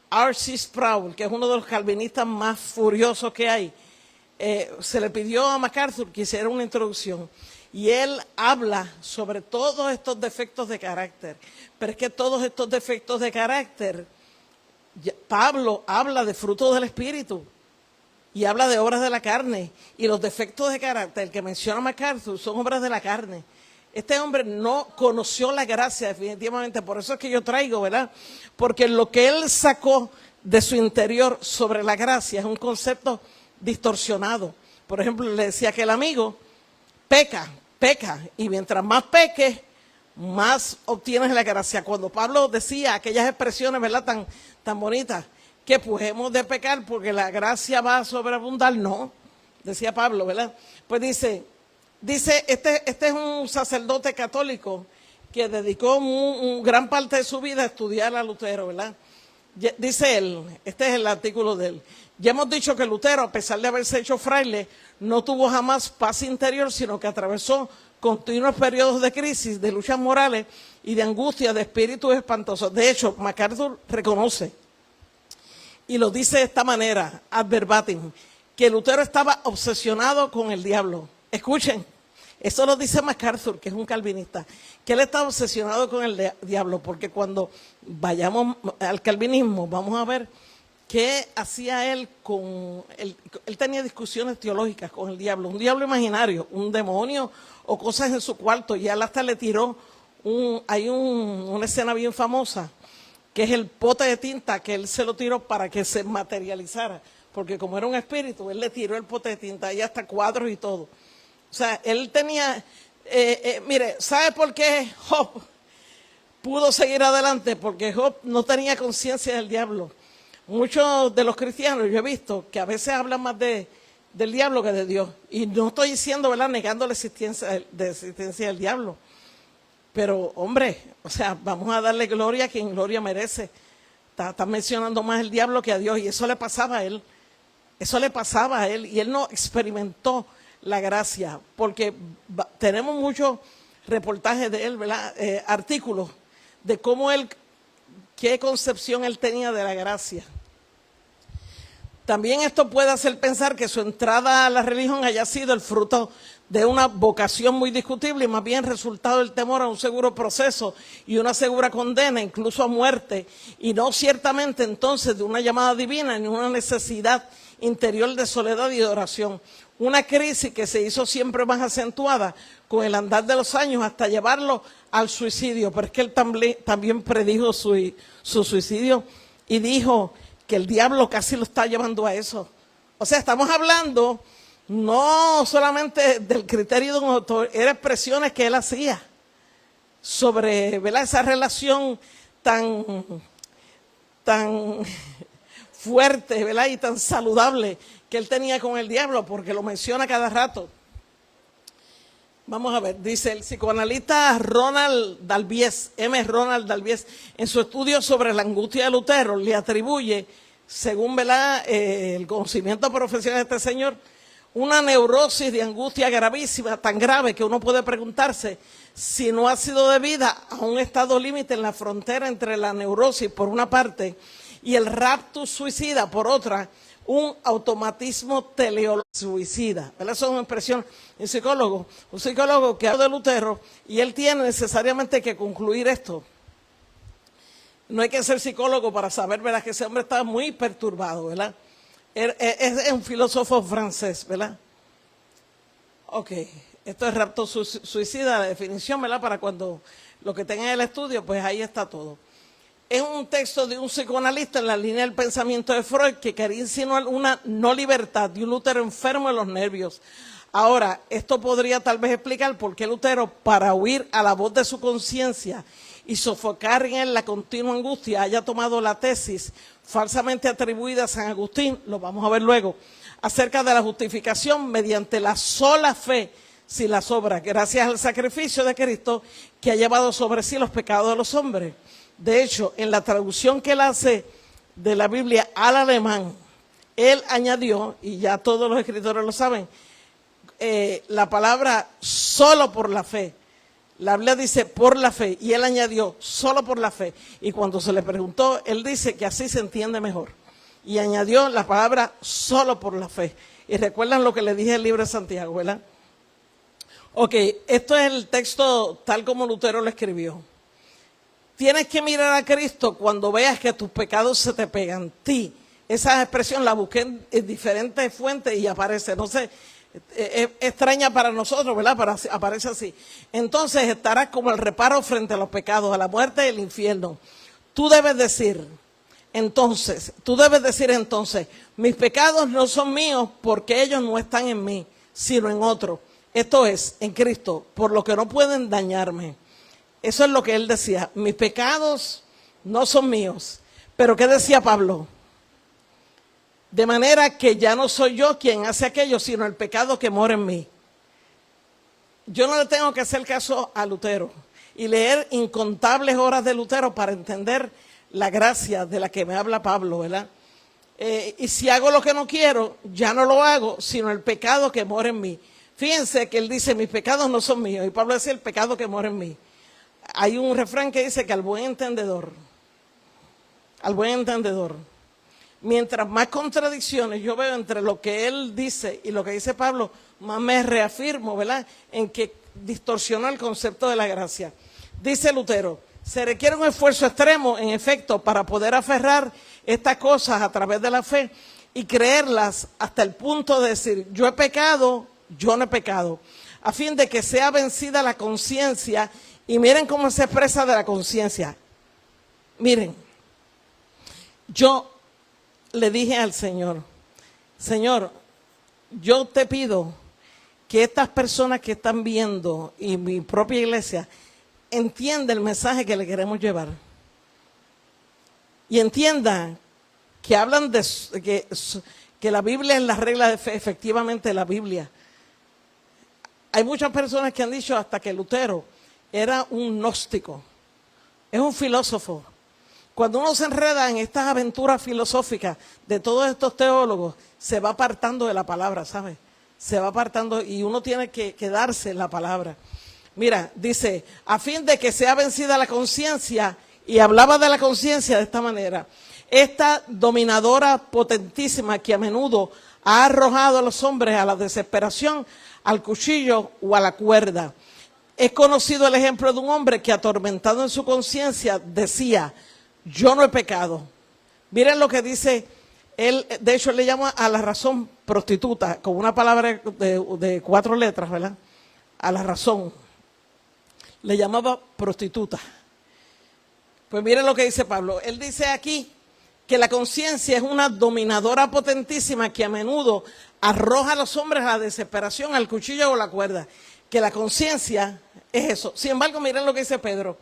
R.C. Sproul, que es uno de los calvinistas más furiosos que hay, se le pidió a MacArthur que hiciera una introducción. Y él habla sobre todos estos defectos de carácter. Pero es que todos estos defectos de carácter, Pablo habla de frutos del Espíritu y habla de obras de la carne. Y los defectos de carácter que menciona MacArthur son obras de la carne. Este hombre no conoció la gracia definitivamente, por eso es que yo traigo, ¿verdad? Porque lo que él sacó de su interior sobre la gracia es un concepto distorsionado. Por ejemplo, le decía que el amigo peca, y mientras más peques, más obtienes la gracia. Cuando Pablo decía aquellas expresiones, ¿verdad?, tan bonitas, que pues hemos de pecar porque la gracia va a sobreabundar, no, decía Pablo, ¿verdad? Pues dice, este es un sacerdote católico que dedicó gran parte de su vida a estudiar a Lutero, ¿verdad? Dice él, este es el artículo de él, ya hemos dicho que Lutero, a pesar de haberse hecho fraile, no tuvo jamás paz interior, sino que atravesó continuos periodos de crisis, de luchas morales y de angustia, de espíritus espantosos. De hecho, MacArthur reconoce, y lo dice de esta manera, ad verbatim, que Lutero estaba obsesionado con el diablo. Escuchen, eso lo dice MacArthur, que es un calvinista, que él estaba obsesionado con el diablo, porque cuando vayamos al calvinismo vamos a ver qué hacía él con... Él tenía discusiones teológicas con el diablo, un diablo imaginario, un demonio o cosas en su cuarto, y él hasta le tiró, hay una escena bien famosa, que es el pote de tinta que él se lo tiró para que se materializara, porque como era un espíritu, él le tiró el pote de tinta, y hasta cuadros y todo. O sea, él tenía, mire, ¿sabe por qué Job pudo seguir adelante? Porque Job no tenía conciencia del diablo. Muchos de los cristianos, yo he visto, que a veces hablan más del diablo que de Dios. Y no estoy diciendo, ¿verdad?, negando la existencia del diablo. Pero, hombre, o sea, vamos a darle gloria a quien gloria merece. Está mencionando más el diablo que a Dios, y eso le pasaba a él. Eso le pasaba a él, y él no experimentó la gracia, porque tenemos muchos reportajes de él, ¿verdad?, artículos de cómo él, qué concepción él tenía de la gracia. También esto puede hacer pensar que su entrada a la religión haya sido el fruto de una vocación muy discutible y más bien resultado del temor a un seguro proceso y una segura condena, incluso a muerte, y no ciertamente entonces de una llamada divina ni una necesidad interior de soledad y de oración. Una crisis que se hizo siempre más acentuada con el andar de los años hasta llevarlo al suicidio, pero es que él también predijo su suicidio y dijo que el diablo casi lo está llevando a eso. O sea, estamos hablando no solamente del criterio de un autor, eran expresiones que él hacía sobre, ¿verdad?, esa relación tan fuerte, ¿verdad?, y tan saludable que él tenía con el diablo, porque lo menciona cada rato. Vamos a ver, dice el psicoanalista Ronald Dalbiez, Ronald Dalbiez, en su estudio sobre la angustia de Lutero, le atribuye, según, ¿verdad?, el conocimiento profesional de este señor, una neurosis de angustia gravísima, tan grave que uno puede preguntarse si no ha sido debida a un estado límite en la frontera entre la neurosis, por una parte, y el raptus suicida, por otra, un automatismo telesuicida. ¿Verdad? Eso es una expresión de un psicólogo que habla de Lutero, y él tiene necesariamente que concluir esto. No hay que ser psicólogo para saber, ¿verdad?, que ese hombre estaba muy perturbado, ¿verdad? Es un filósofo francés, ¿verdad? Ok, esto es rapto suicida, la definición, ¿verdad? Para cuando lo que tengan el estudio, pues ahí está todo. Es un texto de un psicoanalista en la línea del pensamiento de Freud que quería insinuar una no libertad de un Lutero enfermo de los nervios. Ahora, esto podría tal vez explicar por qué Lutero, para huir a la voz de su conciencia y sofocar en él la continua angustia, haya tomado la tesis falsamente atribuida a San Agustín, lo vamos a ver luego, acerca de la justificación mediante la sola fe sin las obras, gracias al sacrificio de Cristo que ha llevado sobre sí los pecados de los hombres. De hecho, en la traducción que él hace de la Biblia al alemán, él añadió, y ya todos los escritores lo saben, la palabra solo por la fe. La Biblia dice por la fe, y él añadió solo por la fe. Y cuando se le preguntó, él dice que así se entiende mejor. Y añadió la palabra solo por la fe. Y recuerdan lo que le dije en el libro de Santiago, ¿verdad? Ok, esto es el texto tal como Lutero lo escribió. Tienes que mirar a Cristo cuando veas que tus pecados se te pegan. Ti. Esa expresión la busqué en diferentes fuentes y aparece, no sé, es extraña para nosotros, ¿verdad? Pero aparece así. Entonces estarás como el reparo frente a los pecados, a la muerte y el infierno. Tú debes decir entonces, mis pecados no son míos porque ellos no están en mí, sino en otro. Esto es, en Cristo, por lo que no pueden dañarme. Eso es lo que él decía, mis pecados no son míos. Pero ¿qué decía Pablo? De manera que ya no soy yo quien hace aquello, sino el pecado que mora en mí. Yo no le tengo que hacer caso a Lutero y leer incontables horas de Lutero para entender la gracia de la que me habla Pablo, ¿verdad? Y si hago lo que no quiero, ya no lo hago, sino el pecado que mora en mí. Fíjense que él dice, mis pecados no son míos, y Pablo dice, el pecado que mora en mí. Hay un refrán que dice que al buen entendedor, mientras más contradicciones yo veo entre lo que él dice y lo que dice Pablo, más me reafirmo, ¿verdad?, en que distorsionó el concepto de la gracia. Dice Lutero, se requiere un esfuerzo extremo, en efecto, para poder aferrar estas cosas a través de la fe y creerlas hasta el punto de decir, yo he pecado, yo no he pecado, a fin de que sea vencida la conciencia. Y miren cómo se expresa de la conciencia. Miren, yo le dije al Señor, Señor, yo te pido que estas personas que están viendo y mi propia iglesia entiendan el mensaje que le queremos llevar. Y entiendan que hablan de que la Biblia es la regla de fe, efectivamente la Biblia. Hay muchas personas que han dicho hasta que Lutero era un gnóstico, es un filósofo. Cuando uno se enreda en estas aventuras filosóficas de todos estos teólogos, se va apartando de la palabra, ¿sabes? Se va apartando y uno tiene que quedarse en la palabra. Mira, dice, a fin de que sea vencida la conciencia, y hablaba de la conciencia de esta manera, esta dominadora potentísima que a menudo ha arrojado a los hombres a la desesperación, al cuchillo o a la cuerda. Es conocido el ejemplo de un hombre que atormentado en su conciencia decía, yo no he pecado. Miren lo que dice él, de hecho él le llama a la razón prostituta, con una palabra de 4 letras, ¿verdad? A la razón. Le llamaba prostituta. Pues miren lo que dice Pablo. Él dice aquí que la conciencia es una dominadora potentísima que a menudo arroja a los hombres a la desesperación, al cuchillo o la cuerda. Que la conciencia es eso. Sin embargo, miren lo que dice Pedro.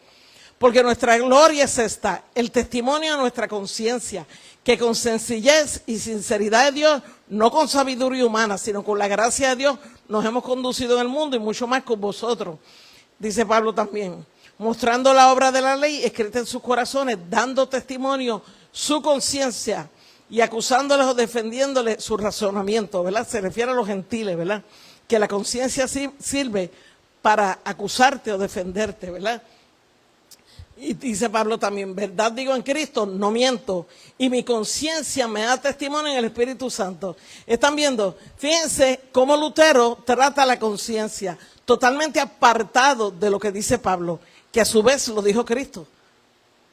Porque nuestra gloria es esta, el testimonio de nuestra conciencia, que con sencillez y sinceridad de Dios, no con sabiduría humana, sino con la gracia de Dios, nos hemos conducido en el mundo y mucho más con vosotros. Dice Pablo también, mostrando la obra de la ley escrita en sus corazones, dando testimonio su conciencia y acusándoles o defendiéndoles su razonamiento, ¿verdad? Se refiere a los gentiles, ¿verdad? Que la conciencia sirve para acusarte o defenderte, ¿verdad? Y dice Pablo también, verdad digo en Cristo, no miento, y mi conciencia me da testimonio en el Espíritu Santo. ¿Están viendo? Fíjense cómo Lutero trata la conciencia, totalmente apartado de lo que dice Pablo, que a su vez lo dijo Cristo,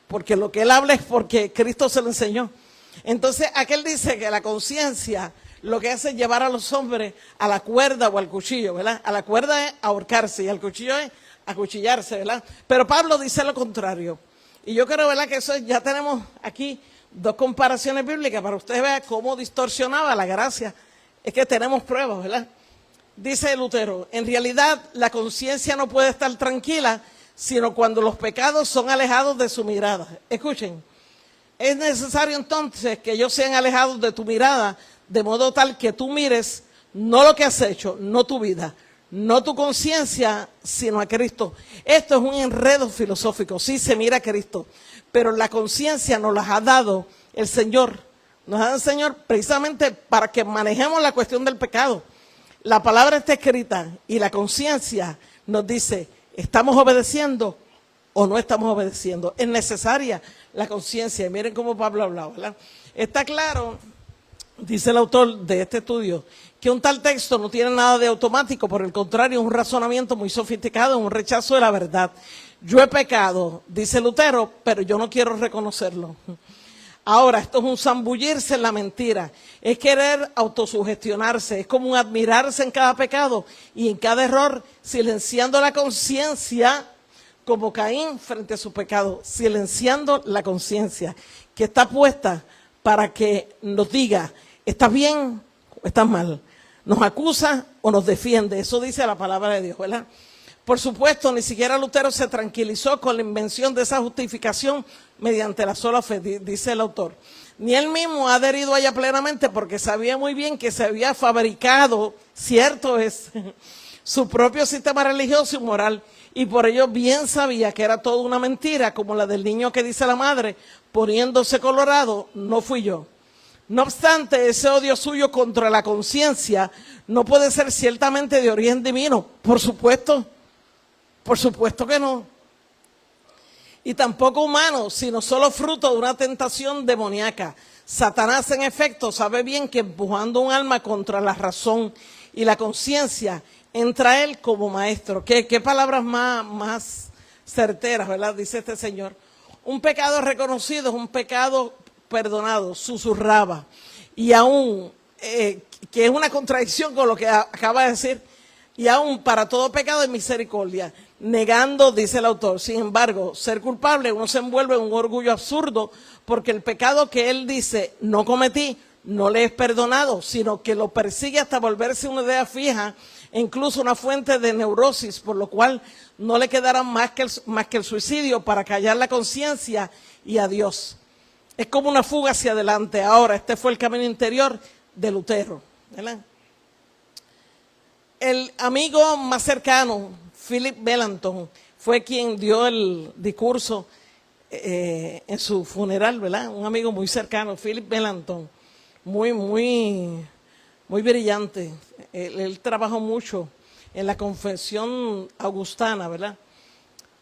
porque lo que él habla es porque Cristo se lo enseñó. Entonces, aquel dice que la conciencia lo que hace es llevar a los hombres a la cuerda o al cuchillo, ¿verdad? A la cuerda es ahorcarse y al cuchillo es acuchillarse, ¿verdad? Pero Pablo dice lo contrario. Y yo creo, ¿verdad?, que eso ya tenemos aquí dos comparaciones bíblicas para que ustedes vean cómo distorsionaba la gracia. Es que tenemos pruebas, ¿verdad? Dice Lutero, en realidad la conciencia no puede estar tranquila, sino cuando los pecados son alejados de su mirada. Escuchen, es necesario entonces que ellos sean alejados de tu mirada, de modo tal que tú mires no lo que has hecho, no tu vida, no tu conciencia, sino a Cristo. Esto es un enredo filosófico, sí se mira a Cristo, pero la conciencia nos las ha dado el Señor. Nos ha dado el Señor precisamente para que manejemos la cuestión del pecado. La palabra está escrita y la conciencia nos dice, ¿estamos obedeciendo o no estamos obedeciendo? Es necesaria la conciencia. Y miren cómo Pablo hablaba, ¿verdad? Está claro, dice el autor de este estudio, que un tal texto no tiene nada de automático, por el contrario, es un razonamiento muy sofisticado, un rechazo de la verdad. Yo he pecado, dice Lutero, pero yo no quiero reconocerlo. Ahora, esto es un zambullirse en la mentira, es querer autosugestionarse, es como un admirarse en cada pecado y en cada error, silenciando la conciencia, como Caín frente a su pecado, silenciando la conciencia, que está puesta para que nos diga, ¿estás bien o estás mal? ¿Nos acusa o nos defiende? Eso dice la palabra de Dios, ¿verdad? Por supuesto, ni siquiera Lutero se tranquilizó con la invención de esa justificación mediante la sola fe, dice el autor. Ni él mismo ha adherido a ella plenamente porque sabía muy bien que se había fabricado, cierto es, su propio sistema religioso y moral, y por ello bien sabía que era toda una mentira, como la del niño que dice la madre, poniéndose colorado, no fui yo. No obstante, ese odio suyo contra la conciencia no puede ser ciertamente de origen divino, por supuesto que no. Y tampoco humano, sino solo fruto de una tentación demoníaca. Satanás, en efecto, sabe bien que empujando un alma contra la razón y la conciencia, entra él como maestro. ¿Qué palabras más certeras, ¿verdad? Dice este señor. Un pecado reconocido es un pecado perdonado, susurraba. Y aún, que es una contradicción con lo que acaba de decir, y aún para todo pecado hay misericordia, negando, dice el autor. Sin embargo, ser culpable, uno se envuelve en un orgullo absurdo, porque el pecado que él dice, no cometí, no le es perdonado, sino que lo persigue hasta volverse una idea fija, e incluso una fuente de neurosis, por lo cual no le quedará más que el suicidio para callar la conciencia y a Dios. Es como una fuga hacia adelante. Ahora, este fue el camino interior de Lutero, ¿verdad? El amigo más cercano, Philip Melanchthon, fue quien dio el discurso en su funeral, ¿verdad? Un amigo muy cercano, Philip Melanchthon, muy brillante. Él trabajó mucho en la confesión augustana, ¿verdad?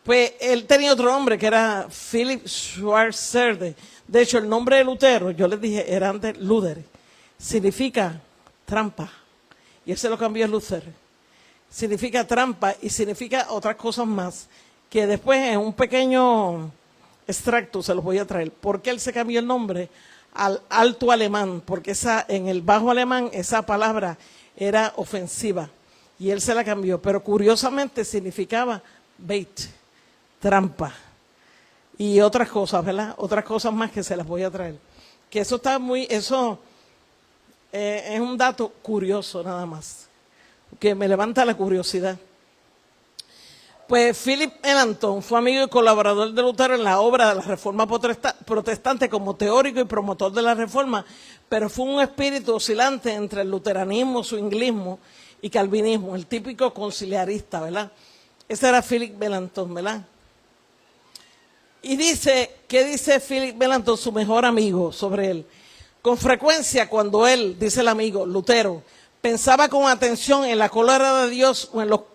Pues él tenía otro nombre que era Philip Schwarzerde. De hecho, el nombre de Lutero, yo les dije, era antes Luther, significa trampa. Y él se lo cambió a Luther. Significa trampa y significa otras cosas más, que después en un pequeño extracto se los voy a traer. ¿Por qué él se cambió el nombre al alto alemán? Porque en el bajo alemán esa palabra era ofensiva y él se la cambió. Pero curiosamente significaba bait, trampa. Y otras cosas, ¿verdad? Otras cosas más que se las voy a traer. Que eso está es un dato curioso nada más, que me levanta la curiosidad. Pues Philip Melanchthon fue amigo y colaborador de Lutero en la obra de la Reforma Protestante como teórico y promotor de la Reforma, pero fue un espíritu oscilante entre el luteranismo, swinglismo y calvinismo, el típico conciliarista, ¿verdad? Ese era Philip Melanchthon, ¿verdad? Y ¿qué dice Philip Melanchthon, su mejor amigo, sobre él? Con frecuencia cuando él, dice el amigo, Lutero, pensaba con atención en la cólera de Dios o en lo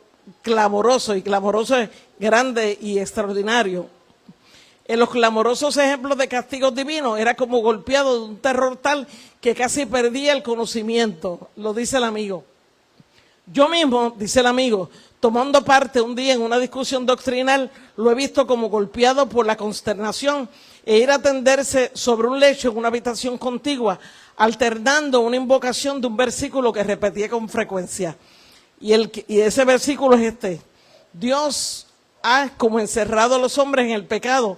clamoroso, y clamoroso es grande y extraordinario, en los clamorosos ejemplos de castigos divinos, era como golpeado de un terror tal que casi perdía el conocimiento, lo dice el amigo. Yo mismo, dice el amigo, tomando parte un día en una discusión doctrinal, lo he visto como golpeado por la consternación e ir a tenderse sobre un lecho en una habitación contigua, alternando una invocación de un versículo que repetía con frecuencia. Y ese versículo es este: Dios ha como encerrado a los hombres en el pecado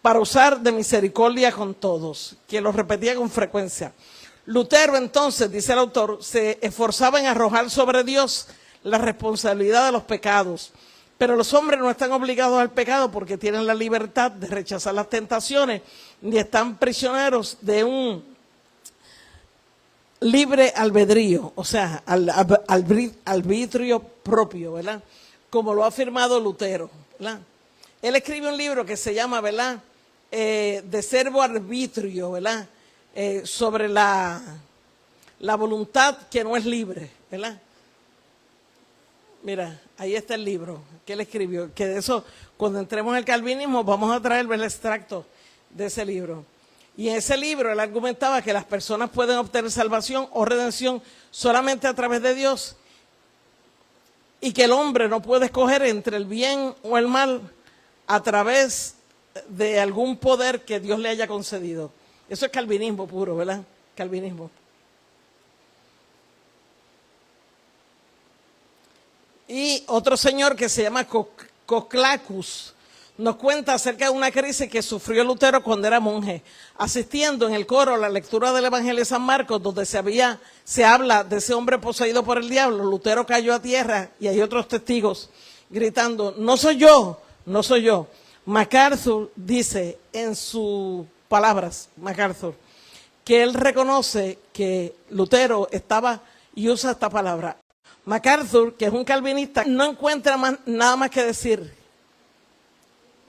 para usar de misericordia con todos, que lo repetía con frecuencia. Lutero entonces, dice el autor, se esforzaba en arrojar sobre Dios la responsabilidad de los pecados. Pero los hombres no están obligados al pecado porque tienen la libertad de rechazar las tentaciones, ni están prisioneros de un libre albedrío, o sea, arbitrio propio, ¿verdad? Como lo ha afirmado Lutero, ¿verdad? Él escribe un libro que se llama, ¿verdad?, de servo arbitrio, ¿verdad?, sobre la voluntad que no es libre, ¿verdad? Mira, ahí está el libro que él escribió, que de eso, cuando entremos en el calvinismo, vamos a traer el extracto de ese libro. Y en ese libro él argumentaba que las personas pueden obtener salvación o redención solamente a través de Dios, y que el hombre no puede escoger entre el bien o el mal a través de algún poder que Dios le haya concedido. Eso es calvinismo puro, ¿verdad? Calvinismo. Y otro señor que se llama Coclacus nos cuenta acerca de una crisis que sufrió Lutero cuando era monje, asistiendo en el coro a la lectura del Evangelio de San Marcos, donde se habla de ese hombre poseído por el diablo. Lutero cayó a tierra y hay otros testigos gritando: no soy yo, no soy yo. MacArthur dice en sus palabras, MacArthur, que él reconoce que Lutero estaba, y usa esta palabra. MacArthur, que es un calvinista, no encuentra nada más que decir.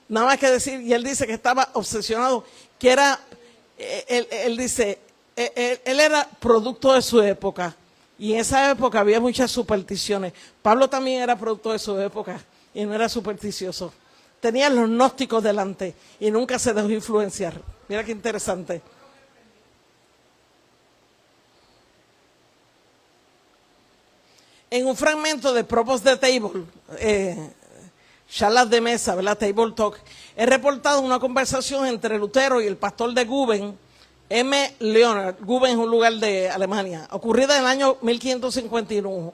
Nada más que decir, y él dice que estaba obsesionado, que era, él dice, él era producto de su época, y en esa época había muchas supersticiones. Pablo también era producto de su época, y no era supersticioso. Tenía los gnósticos delante, y nunca se dejó influenciar. Mira qué interesante. En un fragmento de Propos de Table, charlas de mesa, ¿verdad? Table Talk, he reportado una conversación entre Lutero y el pastor de Guben, M. Leonard. Guben es un lugar de Alemania, ocurrida en el año 1551.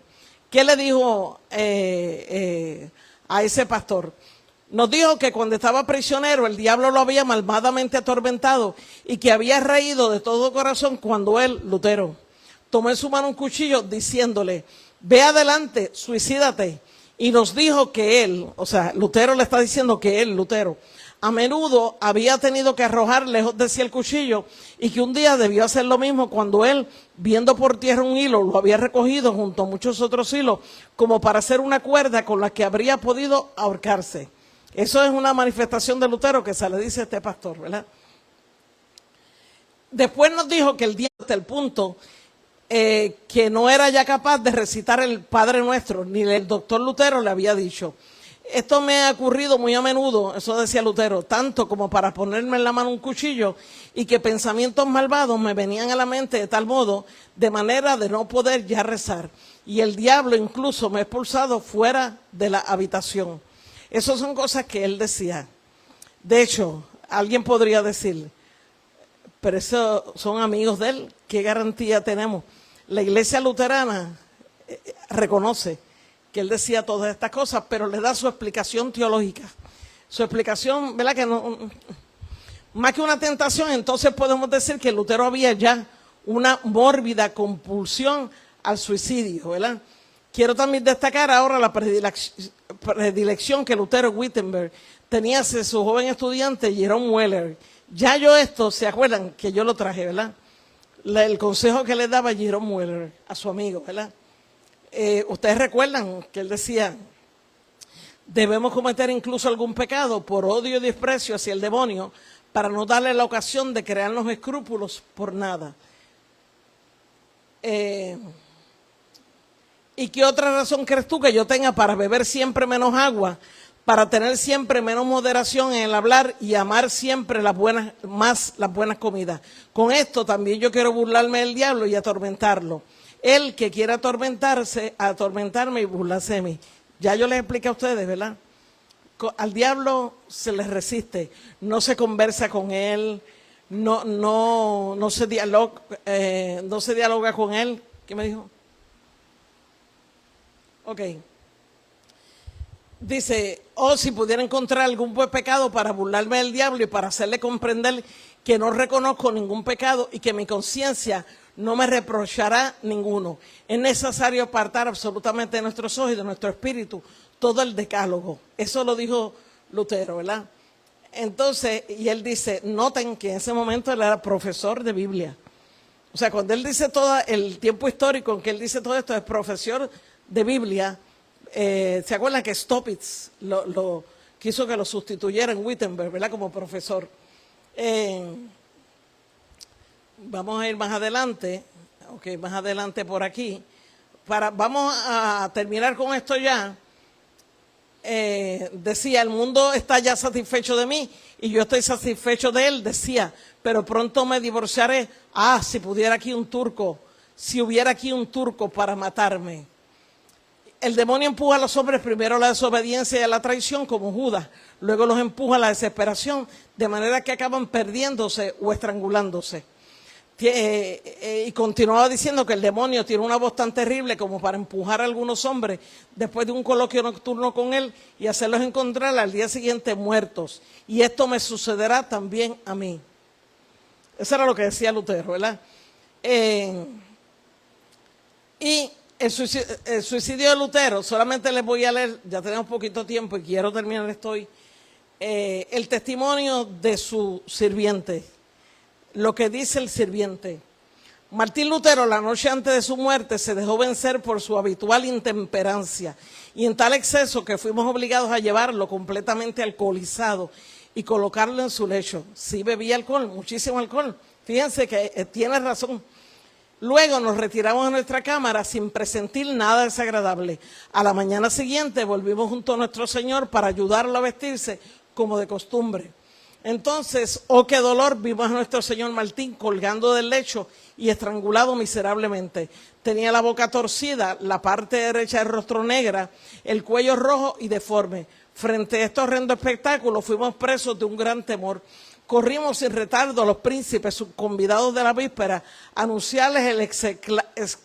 ¿Qué le dijo a ese pastor? Nos dijo que cuando estaba prisionero el diablo lo había malvadamente atormentado y que había reído de todo corazón cuando él, Lutero, tomó en su mano un cuchillo diciéndole: ve adelante, suicídate. Y nos dijo que él, o sea, Lutero le está diciendo que él, Lutero, a menudo había tenido que arrojar lejos de sí el cuchillo y que un día debió hacer lo mismo cuando él, viendo por tierra un hilo, lo había recogido junto a muchos otros hilos como para hacer una cuerda con la que habría podido ahorcarse. Eso es una manifestación de Lutero que se le dice a este pastor, ¿verdad? Después nos dijo que el diablo, hasta el punto que no era ya capaz de recitar el Padre Nuestro, ni el doctor Lutero le había dicho. Esto me ha ocurrido muy a menudo, eso decía Lutero, tanto como para ponerme en la mano un cuchillo y que pensamientos malvados me venían a la mente de tal modo, de manera de no poder ya rezar. Y el diablo incluso me ha expulsado fuera de la habitación. Esas son cosas que él decía. De hecho, alguien podría decir, pero esos son amigos de él, ¿qué garantía tenemos? La iglesia luterana reconoce que él decía todas estas cosas, pero le da su explicación teológica. Su explicación, ¿verdad? Que no, más que una tentación, entonces podemos decir que Lutero había ya una mórbida compulsión al suicidio, ¿verdad? Quiero también destacar ahora la predilección que Lutero Wittenberg tenía hacia su joven estudiante Jerome Weller. Ya yo esto, ¿se acuerdan? Que yo lo traje, ¿verdad? El consejo que le daba Jerome Weller a su amigo, ¿verdad? Ustedes recuerdan que él decía, debemos cometer incluso algún pecado por odio y desprecio hacia el demonio para no darle la ocasión de crearnos escrúpulos por nada. ¿Y qué otra razón crees tú que yo tenga para beber siempre menos agua, para tener siempre menos moderación en el hablar y amar siempre más las buenas comidas? Con esto también yo quiero burlarme del diablo y atormentarlo. Él que quiera atormentarme y burlarse de mí. Ya yo les expliqué a ustedes, ¿verdad? al diablo se le resiste, no se conversa con él, no se dialoga con él. ¿Qué me dijo? Ok. Dice, si pudiera encontrar algún buen pecado para burlarme del diablo y para hacerle comprender que no reconozco ningún pecado y que mi conciencia no me reprochará ninguno. Es necesario apartar absolutamente de nuestros ojos y de nuestro espíritu todo el decálogo. Eso lo dijo Lutero, ¿verdad? Entonces, y él dice, noten que en ese momento él era profesor de Biblia. O sea, cuando él dice todo el tiempo histórico en que él dice todo esto, es profesor de Biblia. ¿Se acuerdan que Stopitz lo quiso que lo sustituyera en Wittenberg, ¿verdad? Como profesor. Vamos a ir más adelante, ok, más adelante por aquí. Vamos a terminar con esto ya. Decía, el mundo está ya satisfecho de mí y yo estoy satisfecho de él, decía, pero pronto me divorciaré. Si pudiera aquí un turco, si hubiera aquí un turco para matarme. El demonio empuja a los hombres primero a la desobediencia y a la traición como Judas, luego los empuja a la desesperación, de manera que acaban perdiéndose o estrangulándose. Y continuaba diciendo que el demonio tiene una voz tan terrible como para empujar a algunos hombres después de un coloquio nocturno con él y hacerlos encontrar al día siguiente muertos. Y esto me sucederá también a mí. Eso era lo que decía Lutero, ¿verdad? Y el suicidio de Lutero, solamente les voy a leer, ya tenemos poquito tiempo y quiero terminar el testimonio de su sirviente. Lo que dice el sirviente. Martín Lutero, la noche antes de su muerte, se dejó vencer por su habitual intemperancia y en tal exceso que fuimos obligados a llevarlo completamente alcoholizado y colocarlo en su lecho. Sí bebía alcohol, muchísimo alcohol. Fíjense que tiene razón. Luego nos retiramos a nuestra cámara sin presentir nada desagradable. A la mañana siguiente volvimos junto a nuestro Señor para ayudarlo a vestirse como de costumbre. Entonces, qué dolor, vimos a nuestro señor Martín colgando del lecho y estrangulado miserablemente. Tenía la boca torcida, la parte derecha del rostro negra, el cuello rojo y deforme. Frente a este horrendo espectáculo fuimos presos de un gran temor. Corrimos sin retardo a los príncipes convidados de la víspera a anunciarles el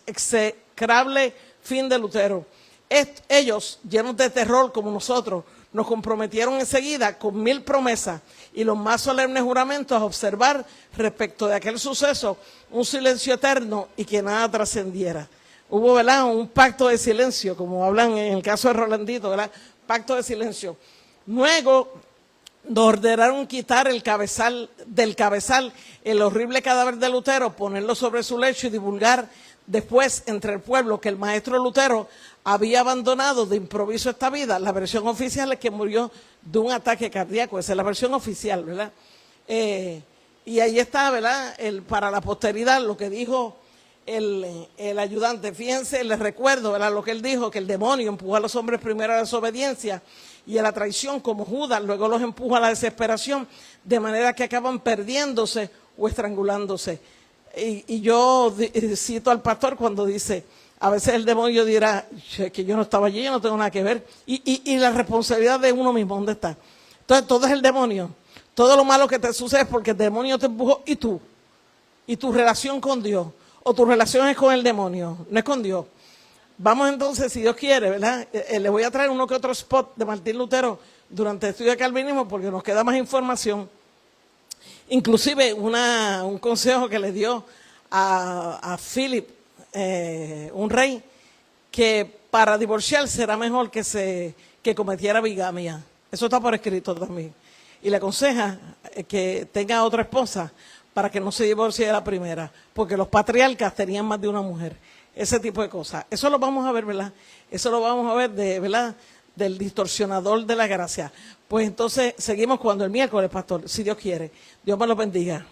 execrable fin de Lutero. Ellos, llenos de terror como nosotros, nos comprometieron enseguida con 1000 promesas y los más solemnes juramentos a observar respecto de aquel suceso un silencio eterno y que nada trascendiera. Hubo, ¿verdad?, un pacto de silencio, como hablan en el caso de Rolandito, ¿verdad? Pacto de silencio. Luego nos ordenaron quitar del cabezal el horrible cadáver de Lutero, ponerlo sobre su lecho y divulgar después entre el pueblo que el maestro Lutero había abandonado de improviso esta vida. La versión oficial es que murió de un ataque cardíaco, esa es la versión oficial, ¿verdad? Y ahí está, ¿verdad?, para la posteridad lo que dijo el ayudante. Fíjense, les recuerdo, ¿verdad?, lo que él dijo, que el demonio empuja a los hombres primero a la desobediencia y a la traición como Judas, luego los empuja a la desesperación, de manera que acaban perdiéndose o estrangulándose. Y yo cito al pastor cuando dice, a veces el demonio dirá que yo no estaba allí, yo no tengo nada que ver. Y la responsabilidad de uno mismo, ¿dónde está? Entonces todo es el demonio. Todo lo malo que te sucede es porque el demonio te empujó y tú. Y tu relación con Dios. O tu relación es con el demonio, no es con Dios. Vamos entonces, si Dios quiere, ¿verdad? Le voy a traer uno que otro spot de Martín Lutero durante el estudio de calvinismo porque nos queda más información. Inclusive un consejo que le dio a Philip, un rey, que para divorciarse era mejor que cometiera bigamia. Eso está por escrito también. Y le aconseja que tenga otra esposa para que no se divorcie de la primera, porque los patriarcas tenían más de una mujer. Ese tipo de cosas. Eso lo vamos a ver, ¿verdad? Eso lo vamos a ver, ¿verdad?, del distorsionador de la gracia. Pues entonces seguimos cuando el miércoles, pastor, si Dios quiere. Dios me lo bendiga.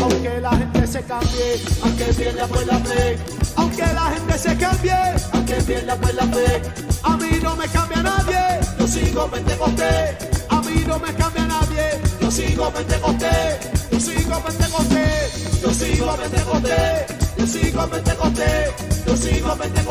Aunque la gente se cambie, aunque pierda pues la fe. Aunque la gente se cambie, aunque pierda pues la fe. A mí no me cambia nadie, yo sigo Pentecostés. A mí no me cambia nadie, yo sigo Pentecostés. Yo sigo Pentecostés, yo sigo Pentecostés. Yo sigo Pentecostés, yo sigo Pentecostés.